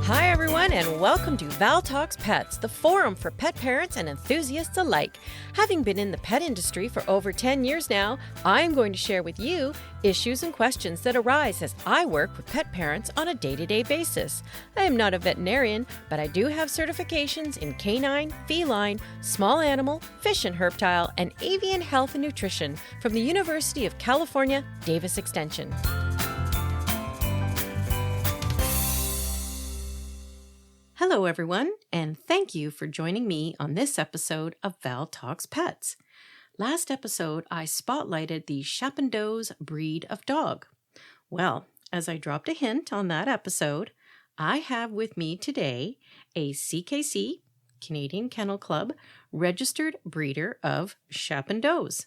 Hi, everyone, and welcome to Val Talks Pets, the forum for pet parents and enthusiasts alike. Having been in the pet industry for over 10 years now, I'm going to share with you issues and questions that arise as I work with pet parents on a day-to-day basis. I am not a veterinarian, but I do have certifications in canine, feline, small animal, fish and herptile, and avian health and nutrition from the University of California, Davis Extension. Hello, everyone, and thank you for joining me on this episode of Val Talks Pets. Last episode, I spotlighted the Schapendoes breed of dog. Well, as I dropped a hint on that episode, I have with me today a CKC, Canadian Kennel Club, registered breeder of Schapendoes.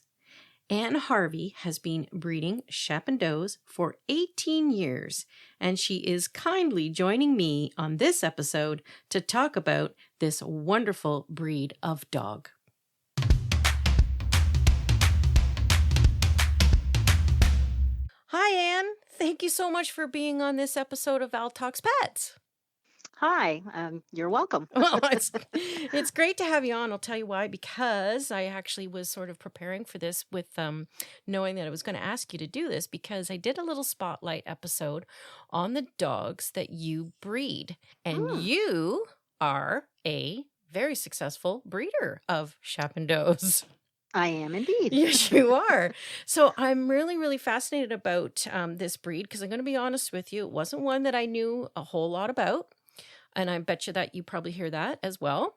Anne Harvey has been breeding Schapendoes for 18 years, and she is kindly joining me on this episode to talk about this wonderful breed of dog. Hi, Anne. Thank you so much for being on this episode of Val Talks Pets. Hi, you're welcome. Well, it's great to have you on. I'll tell you why, because I actually was sort of preparing for this with knowing that I was going to ask you to do this, because I did a little spotlight episode on the dogs that you breed, and you are a very successful breeder of Schapendoes. I am indeed. Yes, you are. So I'm really, really fascinated about this breed, because I'm going to be honest with you, it wasn't one that I knew a whole lot about. And I bet you that you probably hear that as well.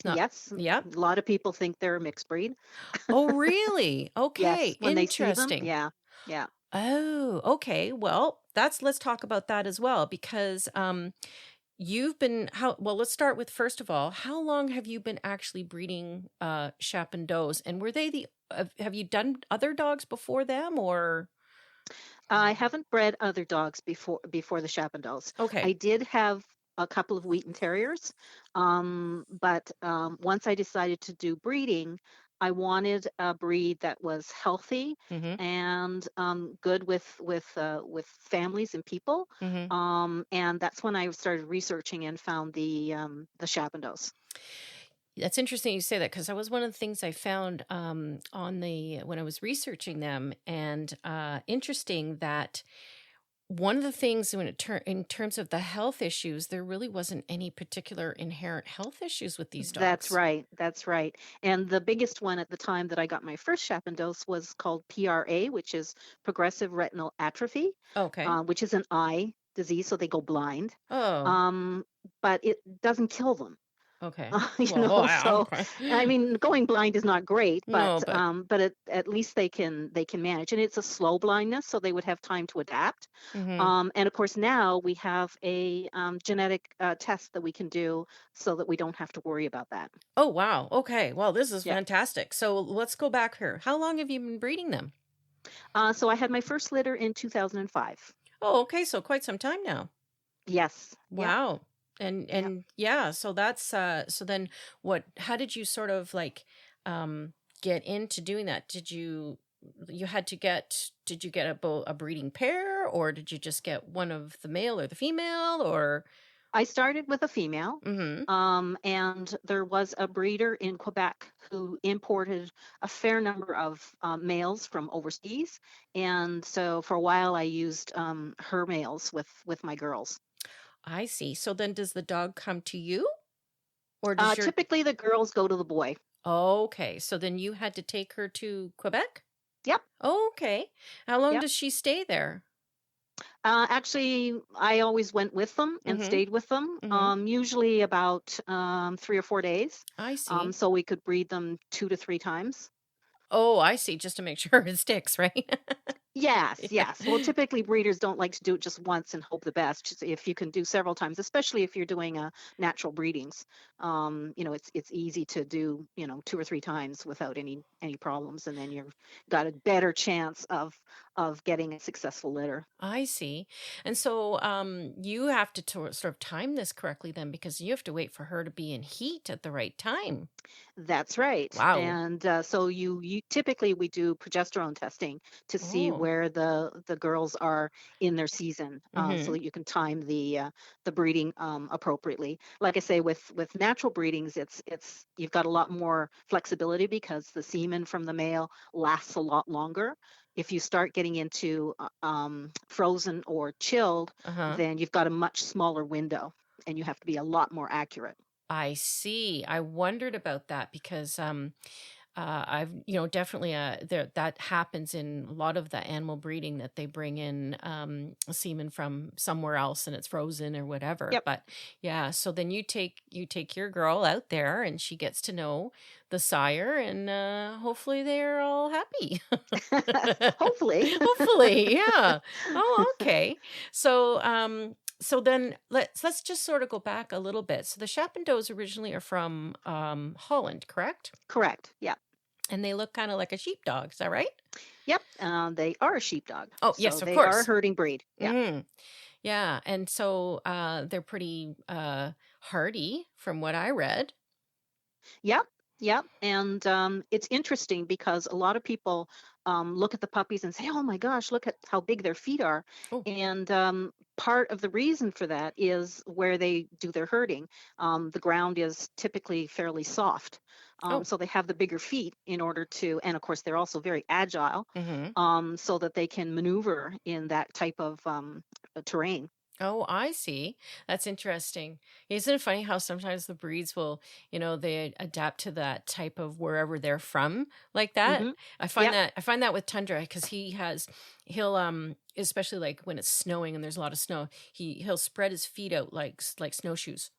Yes. Yeah. A lot of people think they're a mixed breed. Oh, really? Okay. Yes, when they see them. Interesting. Yeah. Yeah. Oh, okay. Well, let's talk about that as well, because you've been let's start with, first of all, how long have you been actually breeding Schapendoes, and were they have you done other dogs before them, or? I haven't bred other dogs before the Schapendoes. Okay. I did have a couple of Wheaten Terriers, but once I decided to do breeding, I wanted a breed that was healthy and good with families and people. And that's when I started researching and found the Schapendoes. That's interesting you say that, because that was one of the things I found when I was researching them, and interesting that one of the things in terms of the health issues, there really wasn't any particular inherent health issues with these dogs. That's right. That's right. And the biggest one at the time that I got my first Schapendoes was called PRA, which is progressive retinal atrophy, Okay. which is an eye disease, so they go blind. Oh, But it doesn't kill them. okay. So I mean, going blind is not great, No, but at least they can manage, and it's a slow blindness, so they would have time to adapt. And of course now we have a genetic test that we can do so that we don't have to worry about that. Oh, wow. Okay. Well, this is fantastic. So let's go back here. How long have you been breeding them? So I had my first litter in 2005. Oh, okay. So quite some time now. Yes. Wow. And yeah, so that's so then how did you sort of like get into doing that? Did you get a breeding pair, or did you just get one of the male or the female, or? I started with a female, and there was a breeder in Quebec who imported a fair number of males from overseas, and so for a while I used her males with my girls. I see. So then does the dog come to you, or does typically the girls go to the boy. Okay. So then you had to take her to Quebec? Yep. Okay. How long does she stay there? Actually, I always went with them and stayed with them, usually about 3 or 4 days. I see. So we could breed them 2 to 3 times. Oh, I see. Just to make sure it sticks, right? Yes. Well, typically breeders don't like to do it just once and hope the best. If you can do several times, especially if you're doing natural breedings, it's easy to do 2 or 3 times without any problems, and then you've got a better chance of of getting a successful litter. I see. And so you have to sort of time this correctly then because you have to wait for her to be in heat at the right time. That's right. Wow. And so you typically we do progesterone testing to see Oh. where the girls are in their season, so Mm-hmm. that you can time the breeding appropriately. Like I say, with natural breedings, it's you've got a lot more flexibility because the semen from the male lasts a lot longer. If you start getting into frozen or chilled, Uh-huh. then you've got a much smaller window, and you have to be a lot more accurate. I see. I wondered about that because I've definitely there that happens in a lot of the animal breeding that they bring in semen from somewhere else and it's frozen or whatever. Yep. But yeah, so then you take your girl out there and she gets to know the sire and hopefully they're all happy. Hopefully. Hopefully, yeah. Oh, okay. So then let's just sort of go back a little bit. So the Schapendoes originally are from Holland, correct? Correct. Yeah. And they look kind of like a sheepdog. Is that right? Yep. They are a sheepdog. Oh, So yes, of they are a course. herding breed. Yeah. Mm. Yeah. And so they're pretty hardy from what I read. Yep. Yep. And it's interesting because a lot of people look at the puppies and say, oh my gosh, look at how big their feet are. Oh, And part of the reason for that is where they do their herding. The ground is typically fairly soft. oh. So they have the bigger feet in order to, and of course, they're also very agile, Mm-hmm. so that they can maneuver in that type of terrain. Oh, I see. That's interesting. Isn't it funny how sometimes the breeds will, they adapt to that type of wherever they're from like that? Hmm. Yep. I find that with Tundra because he'll especially like when it's snowing and there's a lot of snow, he'll spread his feet out like snowshoes.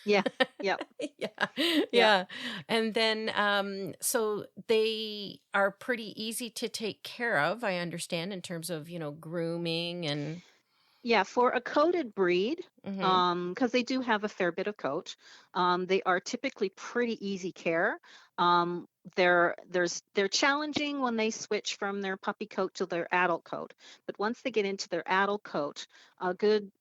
Yeah. Yep. Yeah. Yep. Yeah. And then so they are pretty easy to take care of, I understand, in terms of, grooming and Yeah, for a coated breed, mhm. because they do have a fair bit of coat, they are typically pretty easy care. They're challenging when they switch from their puppy coat to their adult coat, but once they get into their adult coat, a good,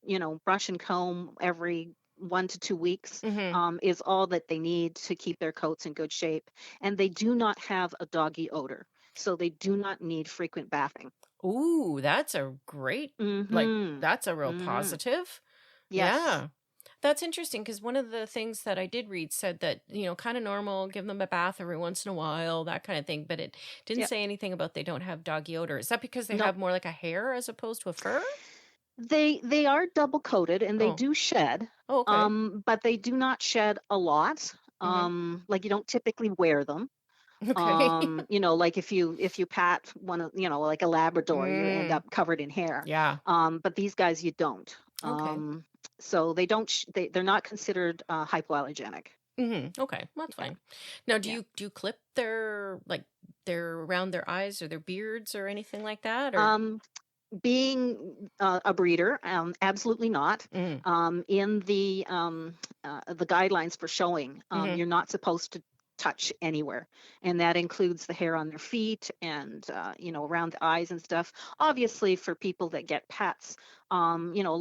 brush and comb every 1 to 2 weeks Mhm. is all that they need to keep their coats in good shape. And they do not have a doggy odor, so they do not need frequent bathing. Ooh, that's a great, like, Mm-hmm. that's a real Mm-hmm. positive. Yes. Yeah. That's interesting because one of the things that I did read said that, kind of normal, give them a bath every once in a while, that kind of thing, but it didn't Yep. say anything about they don't have doggy odor. Is that because they No, have more like a hair as opposed to a fur? they are double coated and they Oh, do shed, oh, okay. but they do not shed a lot. Hmm. Like you don't typically wear them. Okay. Like if you pat one of, like a Labrador, you end Mm, up covered in hair. yeah. But these guys you don't. Okay. So they don't. They're not considered hypoallergenic. Okay. Well, that's Yeah. fine. Now, do Yeah. you clip their around their eyes or their beards or anything like that? Or Um, Being a breeder, absolutely not. mm, In the guidelines for showing, mm-hmm. you're not supposed to touch anywhere, and that includes the hair on their feet and around the eyes and stuff. Obviously, for people that get pets, a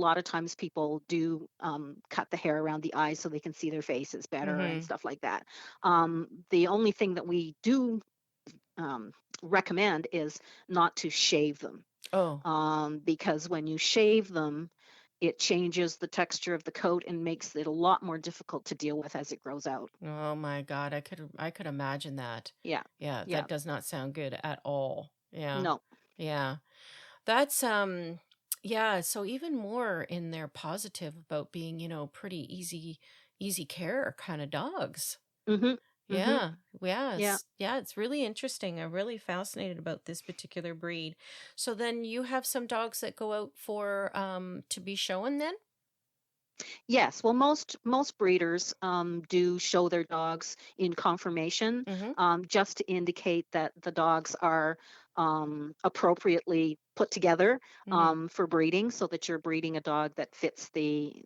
lot of times people do cut the hair around the eyes so they can see their faces better and Mm-hmm. stuff like that. The only thing that we do um, recommend is not to shave them, Oh. because when you shave them, it changes the texture of the coat and makes it a lot more difficult to deal with as it grows out. Oh my God, I could imagine that. Yeah, Yeah, yeah, that does not sound good at all. Yeah. no, Yeah. That's yeah, so even more in their positive about being, pretty easy care kind of dogs. mm-hmm, mm-hmm, Yeah. Yeah, yeah. it's really interesting. I'm really fascinated about this particular breed. So then you have some dogs that go out for to be shown then? Yes, well, most breeders do show their dogs in conformation, Mhm. just to indicate that the dogs are appropriately put together Mhm. for breeding, so that you're breeding a dog that fits the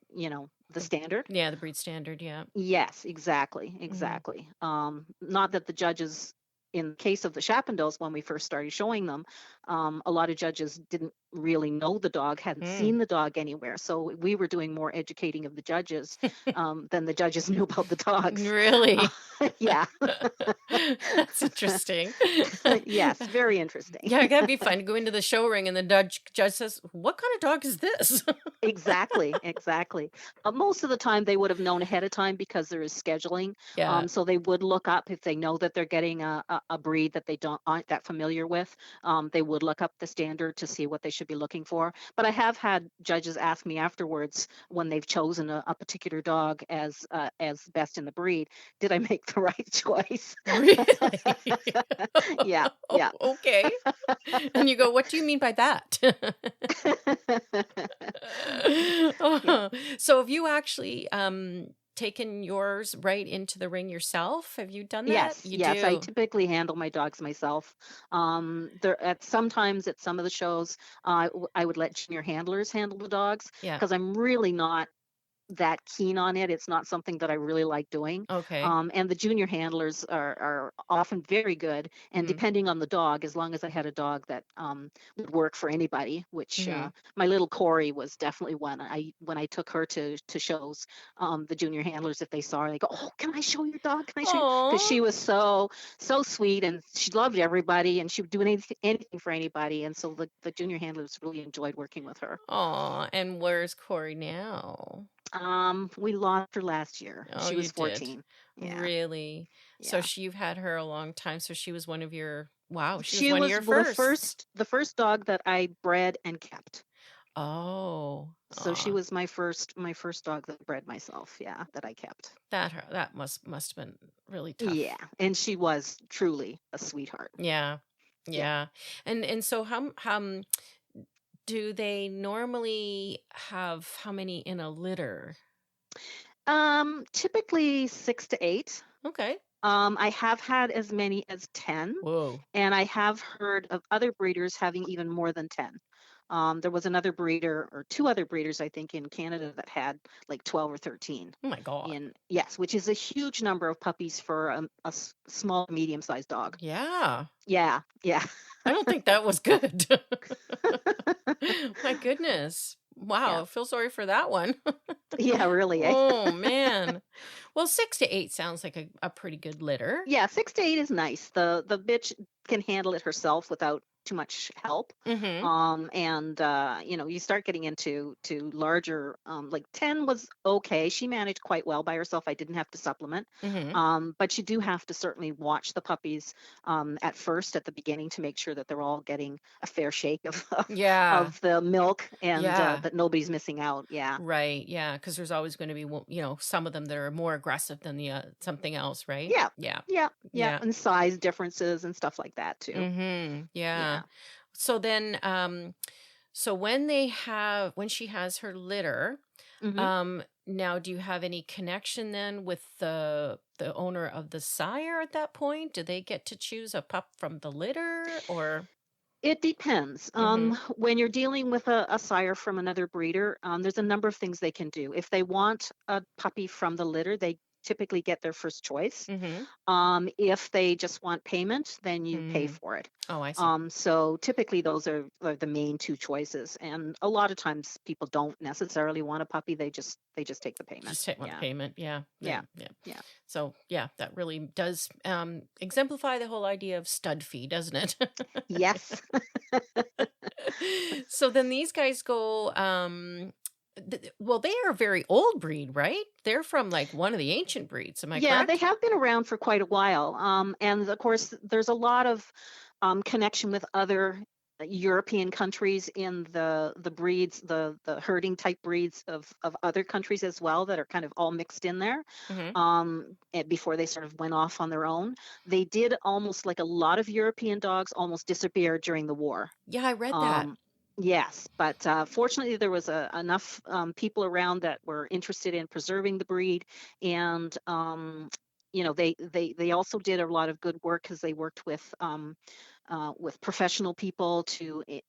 standard. Yeah, the breed standard, yeah. Yes, exactly, Mhm. exactly. Not that the judges in the case of the Schapendoes, when we first started showing them, a lot of judges didn't really know the dog, hadn't seen the dog anywhere. So we were doing more educating of the judges than the judges knew about the dogs. Really? Yeah. That's interesting. Yes, very interesting. Yeah, that'd be fun to go into the show ring and the judge says, "What kind of dog is this?" Exactly, exactly. Most of the time they would have known ahead of time because there is scheduling. Yeah. So they would look up if they know that they're getting a breed that they aren't that familiar with. They would look up the standard to see what they should be looking for. But I have had judges ask me afterwards when they've chosen a particular dog as best in the breed, did I make the right choice? Really? Yeah, yeah. Okay. And you go, "What do you mean by that?" So have you actually taken yours right into the ring yourself? Have you done that? Yes, You yes. I do. typically handle my dogs myself. Sometimes at some of the shows, I would let junior handlers handle the dogs Yeah. because I'm really not that keen on it. It's not something that I really like doing. Okay. And the junior handlers are often very good. And Mhm. depending on the dog, as long as I had a dog that would work for anybody, which Mhm. my little Corey was definitely one. When I took her to shows, the junior handlers, if they saw her, they go, "Oh, can I show your dog? Can I show you?" Because Aw. she was so sweet and she loved everybody and she would do anything for anybody. And so the junior handlers really enjoyed working with her. Aw. And where's Corey now? We lost her last year. Oh, She you was did. 14. Yeah, Really? So yeah. you've had her a long time. So she was one of your, wow, she was She one of was your the firsts. first dog that I bred and kept. Oh, So she aw. was my first dog that I bred myself. Yeah, that I kept. That must have been really Yeah, tough. and she was truly a sweetheart. Yeah. Yeah. Yeah. And so how do they normally have how many in a litter? Typically 6 to 8. Okay. I have had as many as 10, Whoa. and I have heard of other breeders having even more than 10. There was another breeder or two other breeders, I think, in Canada that had like 12 or 13 Oh my God. yes, which is a huge number of puppies for a small, medium-sized dog. Yeah. Yeah, yeah, I don't think that was good. My goodness. Wow, yeah, I feel sorry for that one. yeah, really, eh? Oh man. Well, 6 to 8 sounds like a pretty good litter. Yeah, 6 to 8 is nice. The bitch can handle it herself without too much help. Mm-hmm. And you start getting into larger, like 10 was okay. She managed quite well by herself. I didn't have to supplement. Mm-hmm. But you do have to certainly watch the puppies at first, at the beginning, to make sure that they're all getting a fair shake of Yeah. of the milk and Yeah. that nobody's missing out. Yeah. Right. Yeah. Because there's always going to be, some of them that are more aggressive than the something else, right? Yeah. Yeah. Yeah. Yeah. Yeah. And size differences and stuff like that too. Mm-hmm. Yeah. Yeah. So then, so when she has her litter, Hmm. now do you have any connection then with the owner of the sire at that point? Do they get to choose a pup from the litter or? It depends. Mm-hmm. When you're dealing with a sire from another breeder, there's a number of things they can do. If they want a puppy from the litter, they typically get their first choice. Mm-hmm. If they just want payment, then you pay Mm. for it. Oh, I see. So typically those are the main two choices. And a lot of times people don't necessarily want a puppy. They just take the payment. Just take one Yeah. payment. Yeah. Yeah. Yeah. Yeah. Yeah. So yeah, that really does exemplify the whole idea of stud fee, doesn't it? Yes. So then these guys go, well, they are a very old breed, right? They're from like one of the ancient breeds. Am I Yeah, they correct? have been around for quite a while. And of course, there's a lot of connection with other European countries in the breeds, the herding type breeds of other countries as well that are kind of all mixed in there. Hmm. Before they sort of went off on their own, they did almost like a lot of European dogs almost disappear during the war. Yeah, I read that. Um, yes, but fortunately, there was enough people around that were interested in preserving the breed, and they also did a lot of good work because they worked with professional people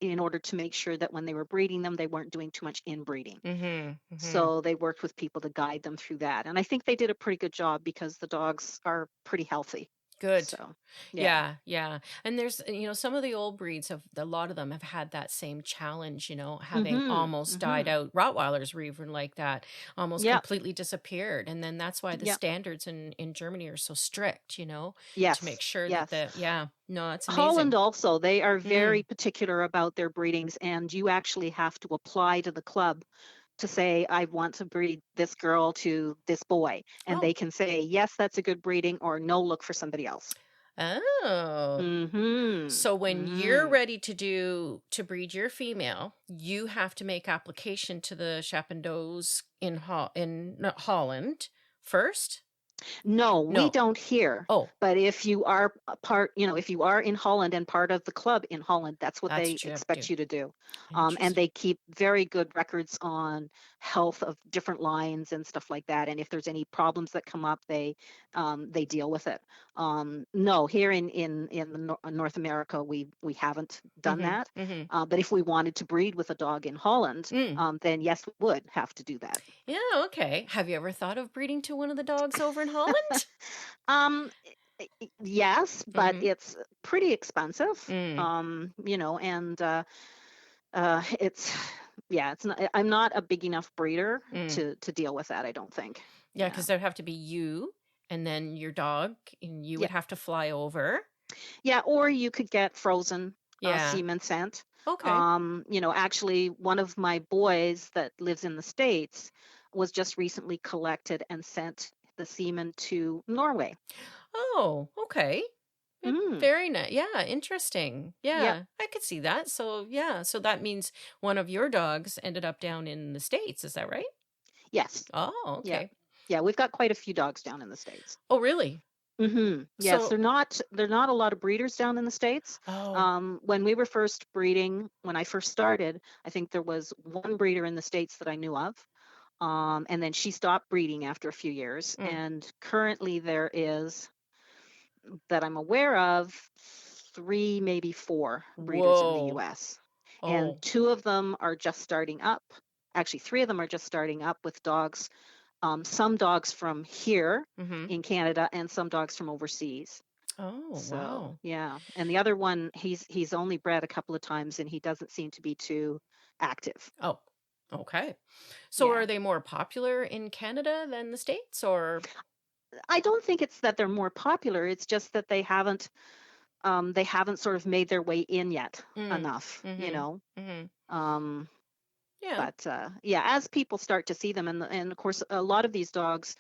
in order to make sure that when they were breeding them, they weren't doing too much inbreeding. Hmm. Hmm. So they worked with people to guide them through that, and I think they did a pretty good job because the dogs are pretty healthy. Good. So, yeah. Yeah, yeah. And there's, some of the old breeds have, a lot of them have had that same challenge, having Mhm. almost died Mhm. out. Rottweilers were even like that, almost Yep. completely disappeared. And then that's why the Yep. standards in Germany are so strict, to make Yes. sure that Yes. yeah, no, it's Holland amazing. also, they are very Mm. particular about their breedings, and you actually have to apply to the club to say, I want to breed this girl to this boy. And Oh, they can say, yes, that's a good breeding, or no, look for somebody else. oh. Mm-hmm. So when you're Mm. ready to breed your female, you have to make application to the Schapendoes in Holland first? No, we No. don't here. Oh, But if you are a part, if you are in Holland and part of the club in Holland, that's what that's they what you have to expect do. you to do. And Interesting. they keep very good records on health of different lines and stuff like that. And if there's any problems that come up, they deal with it. No, here in the North America, we haven't done Mhm. that. Mhm. But if we wanted to breed with a dog in Holland, Mm. then yes, we would have to do that. Yeah, okay. Have you ever thought of breeding to one of the dogs over in Holland? Um, yes, but Mhm. it's pretty expensive. Mm. And it's yeah, it's not. I'm not a big enough breeder Mm. to deal with that. I don't think. Yeah, Yeah, because there'd have to be you and then your dog, and you yeah, would have to fly over. yeah. Or you could get frozen Yeah. semen sent. Okay. Actually, one of my boys that lives in the States was just recently collected and sent the semen to Norway. Oh, okay. Mm, Very nice. Yeah, interesting. yep. Yeah, I could see that. So, yeah, so that means one of your dogs ended up down in the States. Is that right? Yes. Oh, Yeah. okay. Yeah. We've got quite a few dogs down in the States. Oh, really? Yes, So, they're not a lot of breeders down in the States. oh, When we were first breeding, when I first started, I think there was one breeder in the States that I knew of. And then she stopped breeding after a few years. mm, And currently there is, that I'm aware of, three, maybe four breeders in the whoa. US. And Oh, two of them are just starting up. Actually, three of them are just starting up with dogs, some dogs from here mm-hmm. in Canada and some dogs from overseas. Oh, So wow. yeah, and the other one, he's only bred a couple of times, and he doesn't seem to be too active. Oh, okay. So Yeah, are they more popular in Canada than the States or? I don't think it's that they're more popular. It's just that they haven't sort of made their way in yet Mm, enough, mm-hmm. Mm-hmm. Um, Yeah. but yeah, as people start to see them, and of course a lot of these dogs,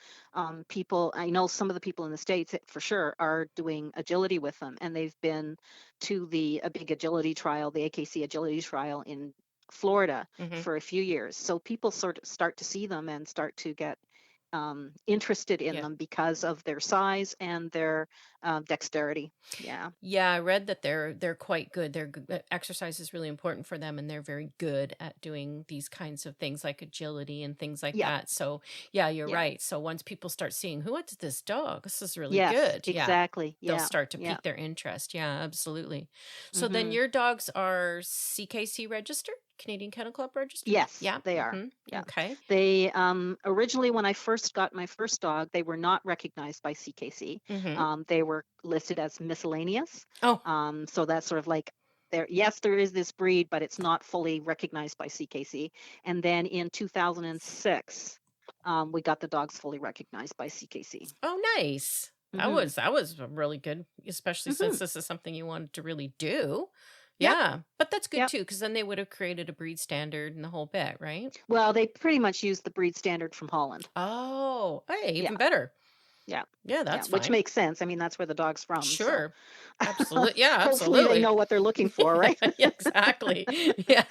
people, I know some of the people in the States for sure are doing agility with them, and they've been to a big agility trial, the AKC agility trial in Florida, Mm-hmm. for a few years. So people sort of start to see them and start to get interested in Yeah. them because of their size and their dexterity. Yeah. Yeah, I read that they're quite good. Exercise is really important for them, and they're very good at doing these kinds of things like agility and things like Yep. that. So, yeah, you're Yeah. right. So once people start seeing what's this dog? This is really Yes, good. Yeah, exactly. they'll Yeah. start to Yeah. pique their interest. Yeah, absolutely. So then Hmm. your dogs are CKC registered, Canadian Kennel Club registered? Yes, Yeah. they are. Mm-hmm. Yeah. Okay. They originally, when I first got my first dog, they were not recognized by CKC. Mm-hmm. They were listed as miscellaneous. Oh, So that's sort of like yes, there is this breed, but it's not fully recognized by CKC. And then in 2006, we got the dogs fully recognized by CKC. oh, nice. Hmm. That was really good, especially Hmm. since this is something you wanted to really do. Yep. Yeah, but that's good Yep. too, because then they would have created a breed standard and the whole bit, right? Well, they pretty much used the breed standard from Holland. Oh, hey, Yeah. even better. Yeah. Yeah, Yeah. that's Which fine. makes sense. I mean, that's where the dog's from. So Sure. Absolutely. Yeah, hopefully they absolutely. know what they're looking for, right? Yeah, exactly. Yeah.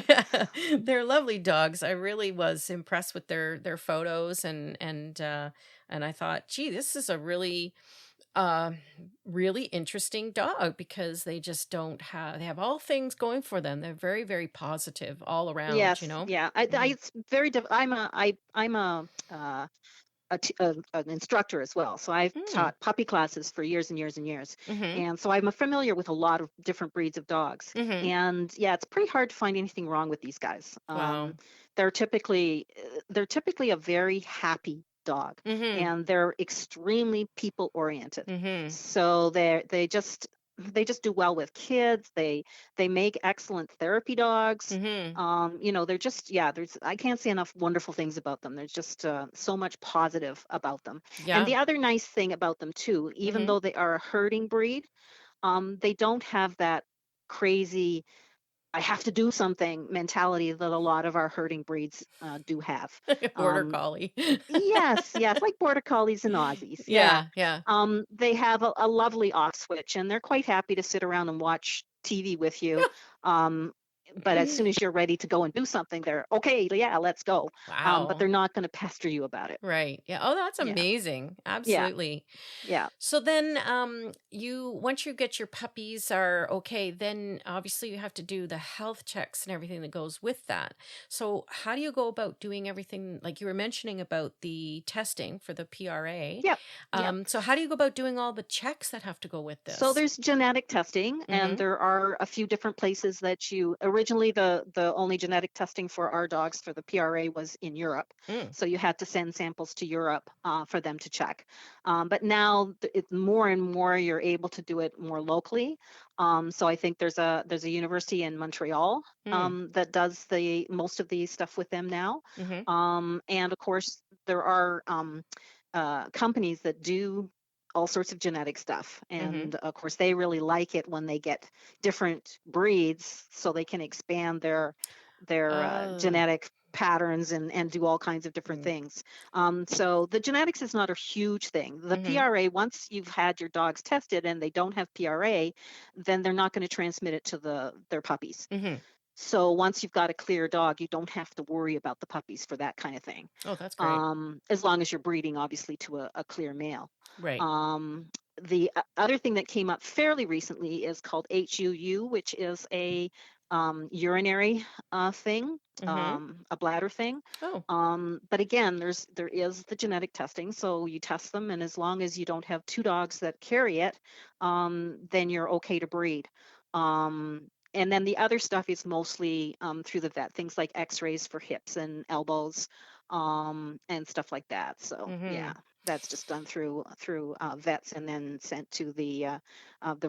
Yeah. They're lovely dogs. I really was impressed with their photos and I thought, gee, this is a uh really interesting dog because they just don't have they have all things going for them. They're very, very positive all around, Yes, yeah. Mhm. It's very I'm an instructor as well. So I've Mm. taught puppy classes for years and years and years, Mhm. and so I'm familiar with a lot of different breeds of dogs. Mhm. And yeah, it's pretty hard to find anything wrong with these guys. Wow. They're typically a very happy dog, Mm-hmm. and they're extremely people oriented. Mm-hmm. So they just do well with kids. They make excellent therapy dogs. Mm-hmm. They're just, yeah, there's, I can't say enough wonderful things about them. There's just so much positive about them. And Yeah. the other nice thing about them too, even Mm-hmm. though they are a herding breed, they don't have that crazy I have to do something mentality that a lot of our herding breeds do have. Border Um, collie. yes, yes, like border collies and Aussies. Yeah. Yeah, yeah. They have a lovely off switch, and they're quite happy to sit around and watch TV with you. Um, but as soon as you're ready to go and do something, they're okay, yeah, let's go. But Wow. they're not going to pester you about it. Right. Yeah. Oh, that's Yeah, amazing. yeah, Absolutely. yeah. So then you once you get your puppies are okay, then obviously you have to do the health checks and everything that goes with that. So how do you go about doing everything like you were mentioning about the testing for the PRA? Yep, yep. So how do you go about doing all the checks that have to go with So this? there's genetic testing, and Mhm. there are a few different places that you originally the only genetic testing for our dogs for the PRA was in Europe. Mm. So you had to send samples to Europe for them to check. But now it's more and more you're able to do it more locally. So I think there's a university in Montreal Mm. that does the most of the stuff with them now. Mhm. And of course there are companies that do all sorts of genetic stuff. Mhm. And of course, they really like it when they get different breeds so they can expand their Oh. genetic patterns and do all kinds of different Mm. things. So the genetics is not a huge thing. The Mhm. PRA, once you've had your dogs tested and they don't have PRA, then they're not going to transmit it to their puppies. Mhm. So once you've got a clear dog, you don't have to worry about the puppies for that kind of thing, Oh, that's great. as long as you're breeding, obviously, to a clear male. Right. Um, the other thing that came up fairly recently is called HUU, which is a urinary thing, Mhm. a bladder thing. Oh. But again, there is the genetic testing, so you test them, and as long as you don't have two dogs that carry it, then you're okay to breed. And then the other stuff is mostly through the vet, things like X-rays for hips and elbows, and stuff like that. So yeah, Mhm. that's just done through vets and then sent to the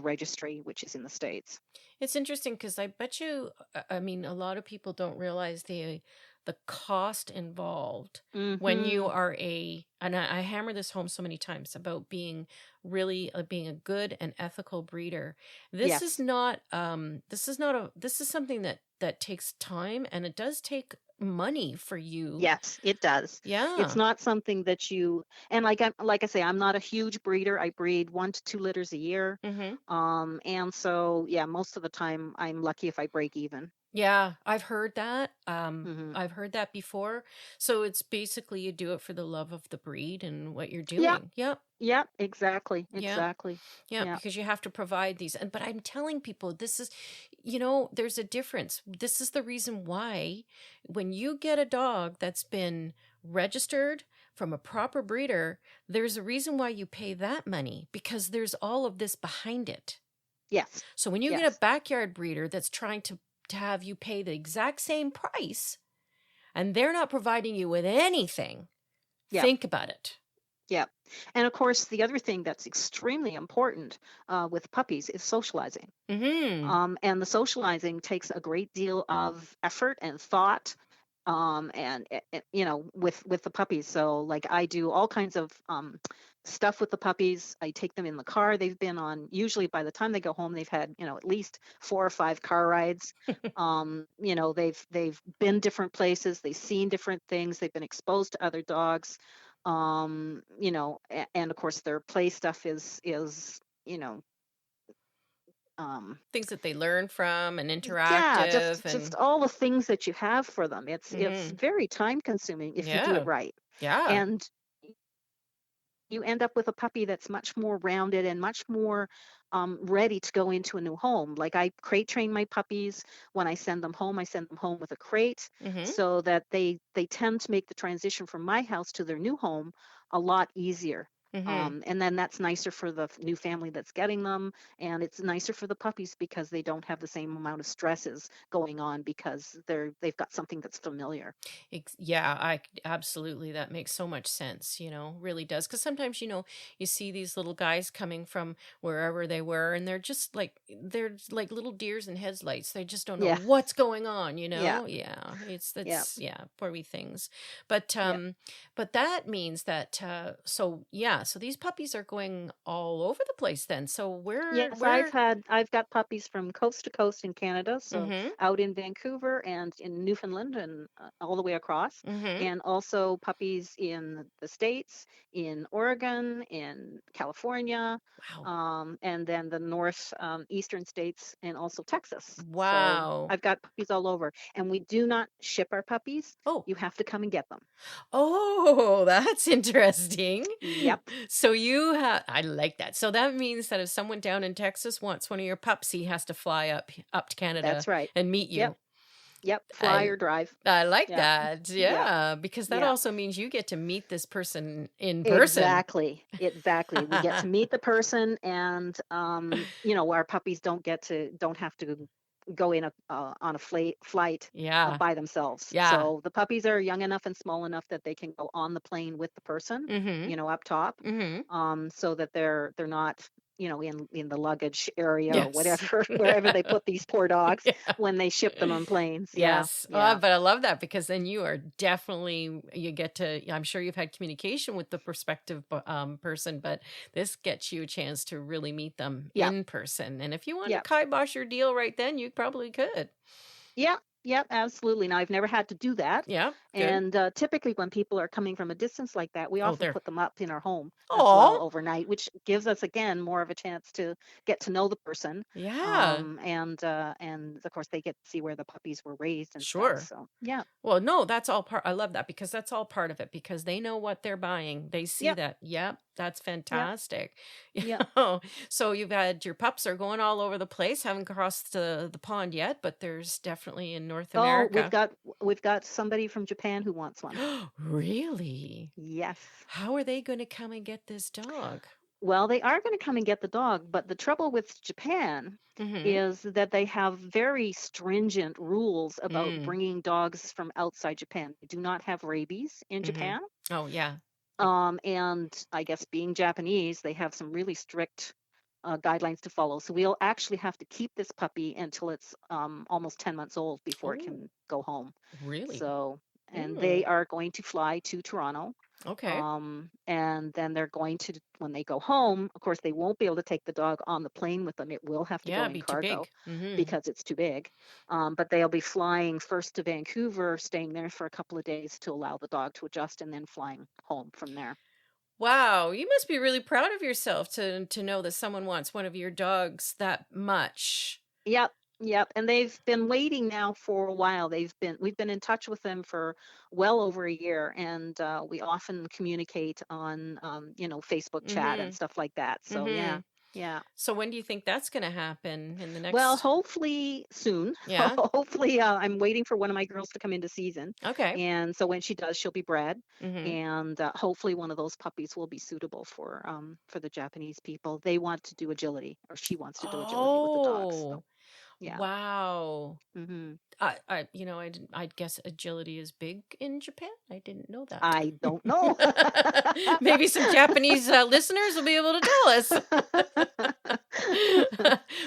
registry, which is in the States. It's interesting because I bet you, I mean, a lot of people don't realize the cost involved when you Mm-hmm. are and I hammer this home so many times about being really being a good and ethical breeder. Yes. This is something that takes time and it does take money for you. Yes, it does. It's Yeah. not something that you and like I say, I'm not a huge breeder. I breed 1 to 2 litters a year. Mm-hmm. And so yeah, most of the time I'm lucky if I break even. Yeah, I've heard that. Hmm. I've heard that before. So it's basically you do it for the love of the breed and what you're Yeah, doing. Yep. yeah, exactly. Yeah. Exactly. Yeah, Yeah. because you have to provide these. But I'm telling people this is, there's a difference. This is the reason why when you get a dog that's been registered from a proper breeder, there's a reason why you pay that money because there's all of this behind it. Yes. So when you get a Yes. backyard breeder that's trying to have you pay the exact same price and they're not providing you with anything, Yeah. think about it. Yeah. And of course, the other thing that's extremely important with puppies is socializing. Mm-hmm. And the socializing takes a great deal of effort and thought, and with the puppies. So like I do all kinds of stuff with the puppies. I take them in the car. They've been on, usually by the time they go home, they've had at least 4 or 5 car rides. They've been different places. They've seen different things. They've been exposed to other dogs. And of course their play stuff is you know um Things that they learn from and yeah, interactive just and all the things that you have for them. It's mm-hmm. very time consuming if you do it Yeah. right. Yeah. And you end up with a puppy that's much more rounded and much more ready to go into a new home. Like I crate train my puppies. When I send them home, I send them home with a crate Mm-hmm. so that they tend to make the transition from my house to their new home a lot easier. Mm-hmm. And then that's nicer for the new family that's getting them, and it's nicer for the puppies because they don't have the same amount of stresses going on because they've got something that's familiar. Yeah, absolutely. That makes so much sense, really does. Because sometimes, you see these little guys coming from wherever they were, and they're like little deers in headlights. They just don't know Yeah, what's going on, you yeah, know? Yeah, yeah, yeah, poor wee things. But, yeah. but that means that, so yeah, so these puppies are going all over the place then. So Yes, where, I've got puppies from coast to coast in Canada, so mm-hmm, out in Vancouver and in Newfoundland and all the way across, mm-hmm, and also puppies in the States, in Oregon, in California, wow, and then the north eastern states and also Texas. So wow. I've got puppies all over, and we do not ship our puppies. Oh, You have to come and get them. Oh, that's interesting. Yep, So I like that. So that means that if someone down in Texas wants one of your pups, he has to fly up to Canada that's right. and meet Yep, you. yep. Fly I or drive. I like Yeah, that. yeah, Yeah, because that yeah. also means you get to meet this person in person. Exactly, exactly. We get to meet the person, and our puppies don't have to go in on a flight Yeah. by themselves. Yeah. So the puppies are young enough and small enough that they can go on the plane with the person, Mhm. up top, Mhm. so that they're not in the luggage area or Yes. whatever wherever they put these poor dogs Yeah. when they ship them on planes. Yeah, Yes. yeah. But I love that because then you get to, I'm sure you've had communication with the prospective person, but this gets you a chance to really meet them Yeah, in person. And if you want to yeah. kibosh your deal right then, you probably could. Yeah, yep, absolutely. Now, I've never had to do that. Yeah. Good. And typically, when people are coming from a distance like that, we Oh, often there. put them up in our home as well Oh, overnight, which gives us again more of a chance to get to know the person. yeah. And of course, they get to see where the puppies were raised and stuff. Sure. So yeah, Well, no, that's all part. I love that because that's all part of it because they know what they're buying. They see yep, that. Yep, that's yep, fantastic. yep. So you've had your pups are going all over the place. Haven't crossed the pond yet, but there's definitely in North Oh, America. we've got somebody from Japan who wants one. Really? Yes. How are they going to come and get this dog? Well, they are going to come and get the dog, but the trouble with Japan Mm-hmm. is that they have very stringent rules about Mm. bringing dogs from outside Japan. They do not have rabies in Mm-hmm. Japan. Oh yeah. And I guess being Japanese, they have some really strict guidelines to follow. So we'll actually have to keep this puppy until it's almost 10 months old before it Oh, can go home. really? So, and they Mm. are going to fly to Toronto, Okay. and then they're going to, when they go home, of course, they won't be able to take the dog on the plane with them. It will have to Yeah, go it'd in be too cargo big. Mm-hmm. because it's too big. But they'll be flying first to Vancouver, staying there for a couple of days to allow the dog to adjust, and then flying home from there. Wow, you must be really proud of yourself to know that someone wants one of your dogs that much. Yep. Yep. And they've been waiting now for a while. We've been in touch with them for well over a year, and we often communicate on, Facebook chat and Mhm. stuff like that. So yeah, Mhm. yeah. So when do you think that's going to happen in the Well, next hopefully soon. Yeah. Hopefully, I'm waiting for one of my girls to come into season, Okay. and so when she does, she'll be bred, Mhm. and hopefully one of those puppies will be suitable for the Japanese people. They want to do agility, or she wants to do agility with the dogs. So Oh. yeah. Wow. Hmm. I'd guess agility is big in Japan. I didn't know that. I don't know. Maybe some Japanese listeners will be able to tell us.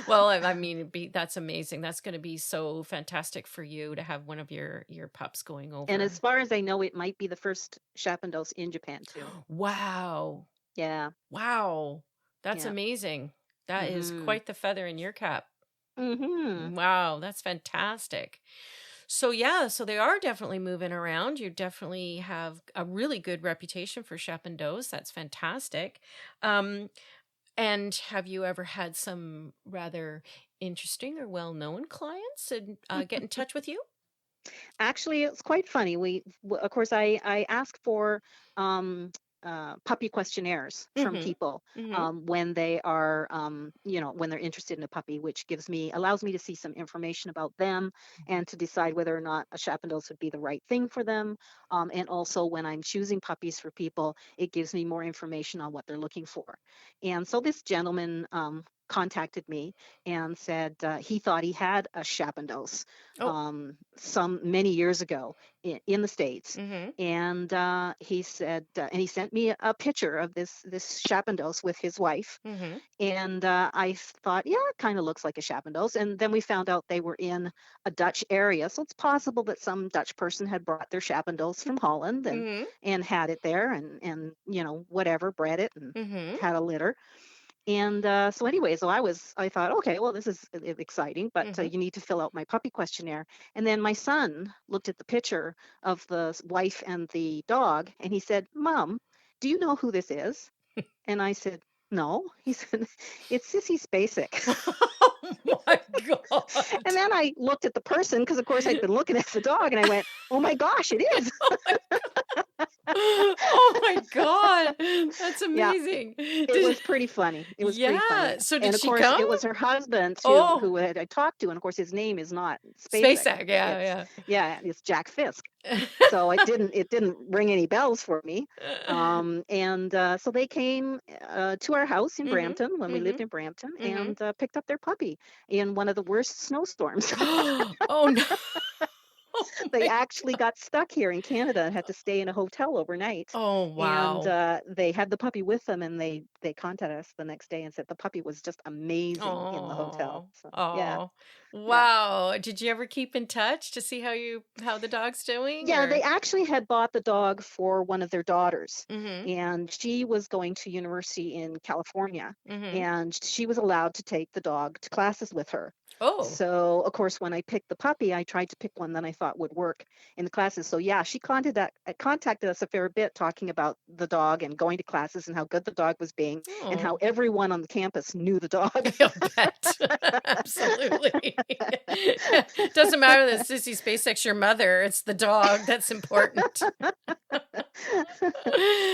Well, I mean, that's amazing. That's going to be so fantastic for you to have one of your pups going And as over. far as I know, it might be the first Schapendoes in Japan too. Wow. Yeah. Wow. That's Yeah. amazing. That is Mhm. quite the feather in your cap. Mhm. Wow, that's fantastic. So yeah, so they are definitely moving around. You definitely have a really good reputation for Chapendoes. That's fantastic. Um, and have you ever had some rather interesting or well-known clients and get in touch with you? Actually, it's quite funny. Of course, I asked for um, puppy questionnaires from Mm-hmm. people Mm-hmm. when they are, when they're interested in a puppy, which allows me to see some information about them and to decide whether or not a Schapendoes would be the right thing for them. And also when I'm choosing puppies for people, it gives me more information on what they're looking for. And so this gentleman contacted me and said he thought he had a Schapendoes Oh. some many years ago in the States. Mm-hmm. And he said, and he sent me a picture of this Schapendoes with his wife. Mm-hmm. And I thought, yeah, it kind of looks like a Schapendoes. And then we found out they were in a Dutch area, so it's possible that some Dutch person had brought their Schapendoes from Holland Mm-hmm. and had it there and whatever, bred it and Mm-hmm. had a litter. And so anyway, I thought, okay, well, this is exciting, but Mm-hmm. you need to fill out my puppy questionnaire. And then my son looked at the picture of the wife and the dog, and he said, Mom, do you know who this is? And I said, no. He said, it's Sissy Spacek. Oh my And God. then I looked at the person because, of course, I'd been looking at the dog, and I went, oh my gosh, it is. Oh my God. That's Yeah. amazing. It was pretty funny. It was pretty funny. Yeah. So And did of she course, come? it was her husband Oh, who I talked to, and of course, his name is not Spacek. SpaceX. Yeah, It's Jack Fisk. yeah. So it didn't ring any bells for me. And so they came to our house in Mm-hmm. Brampton when we Mm-hmm. lived in Brampton Mm-hmm. and picked up their puppy in one of the worst snowstorms. Oh no. Oh They my. actually got stuck here in Canada and had to stay in a hotel overnight. Oh And wow. they had the puppy with them, and they contacted us the next day and said the puppy was just amazing in the hotel. Oh. So yeah, Oh. yeah. Wow. Did you ever keep in touch to see how the dog's doing Yeah, they or? actually had bought the dog for one of their daughters, Mm-hmm. and she was going to university in California, Mm-hmm. and she was allowed to take the dog to classes with her. Oh. So, of course, when I picked the puppy, I tried to pick one that I thought would work in the classes. So, yeah, she contacted us a fair bit talking about the dog and going to classes and how good the dog was being and how Oh. everyone on the campus knew the dog. I'll bet. Absolutely. Doesn't matter that Sissy SpaceX your mother, it's the dog that's important.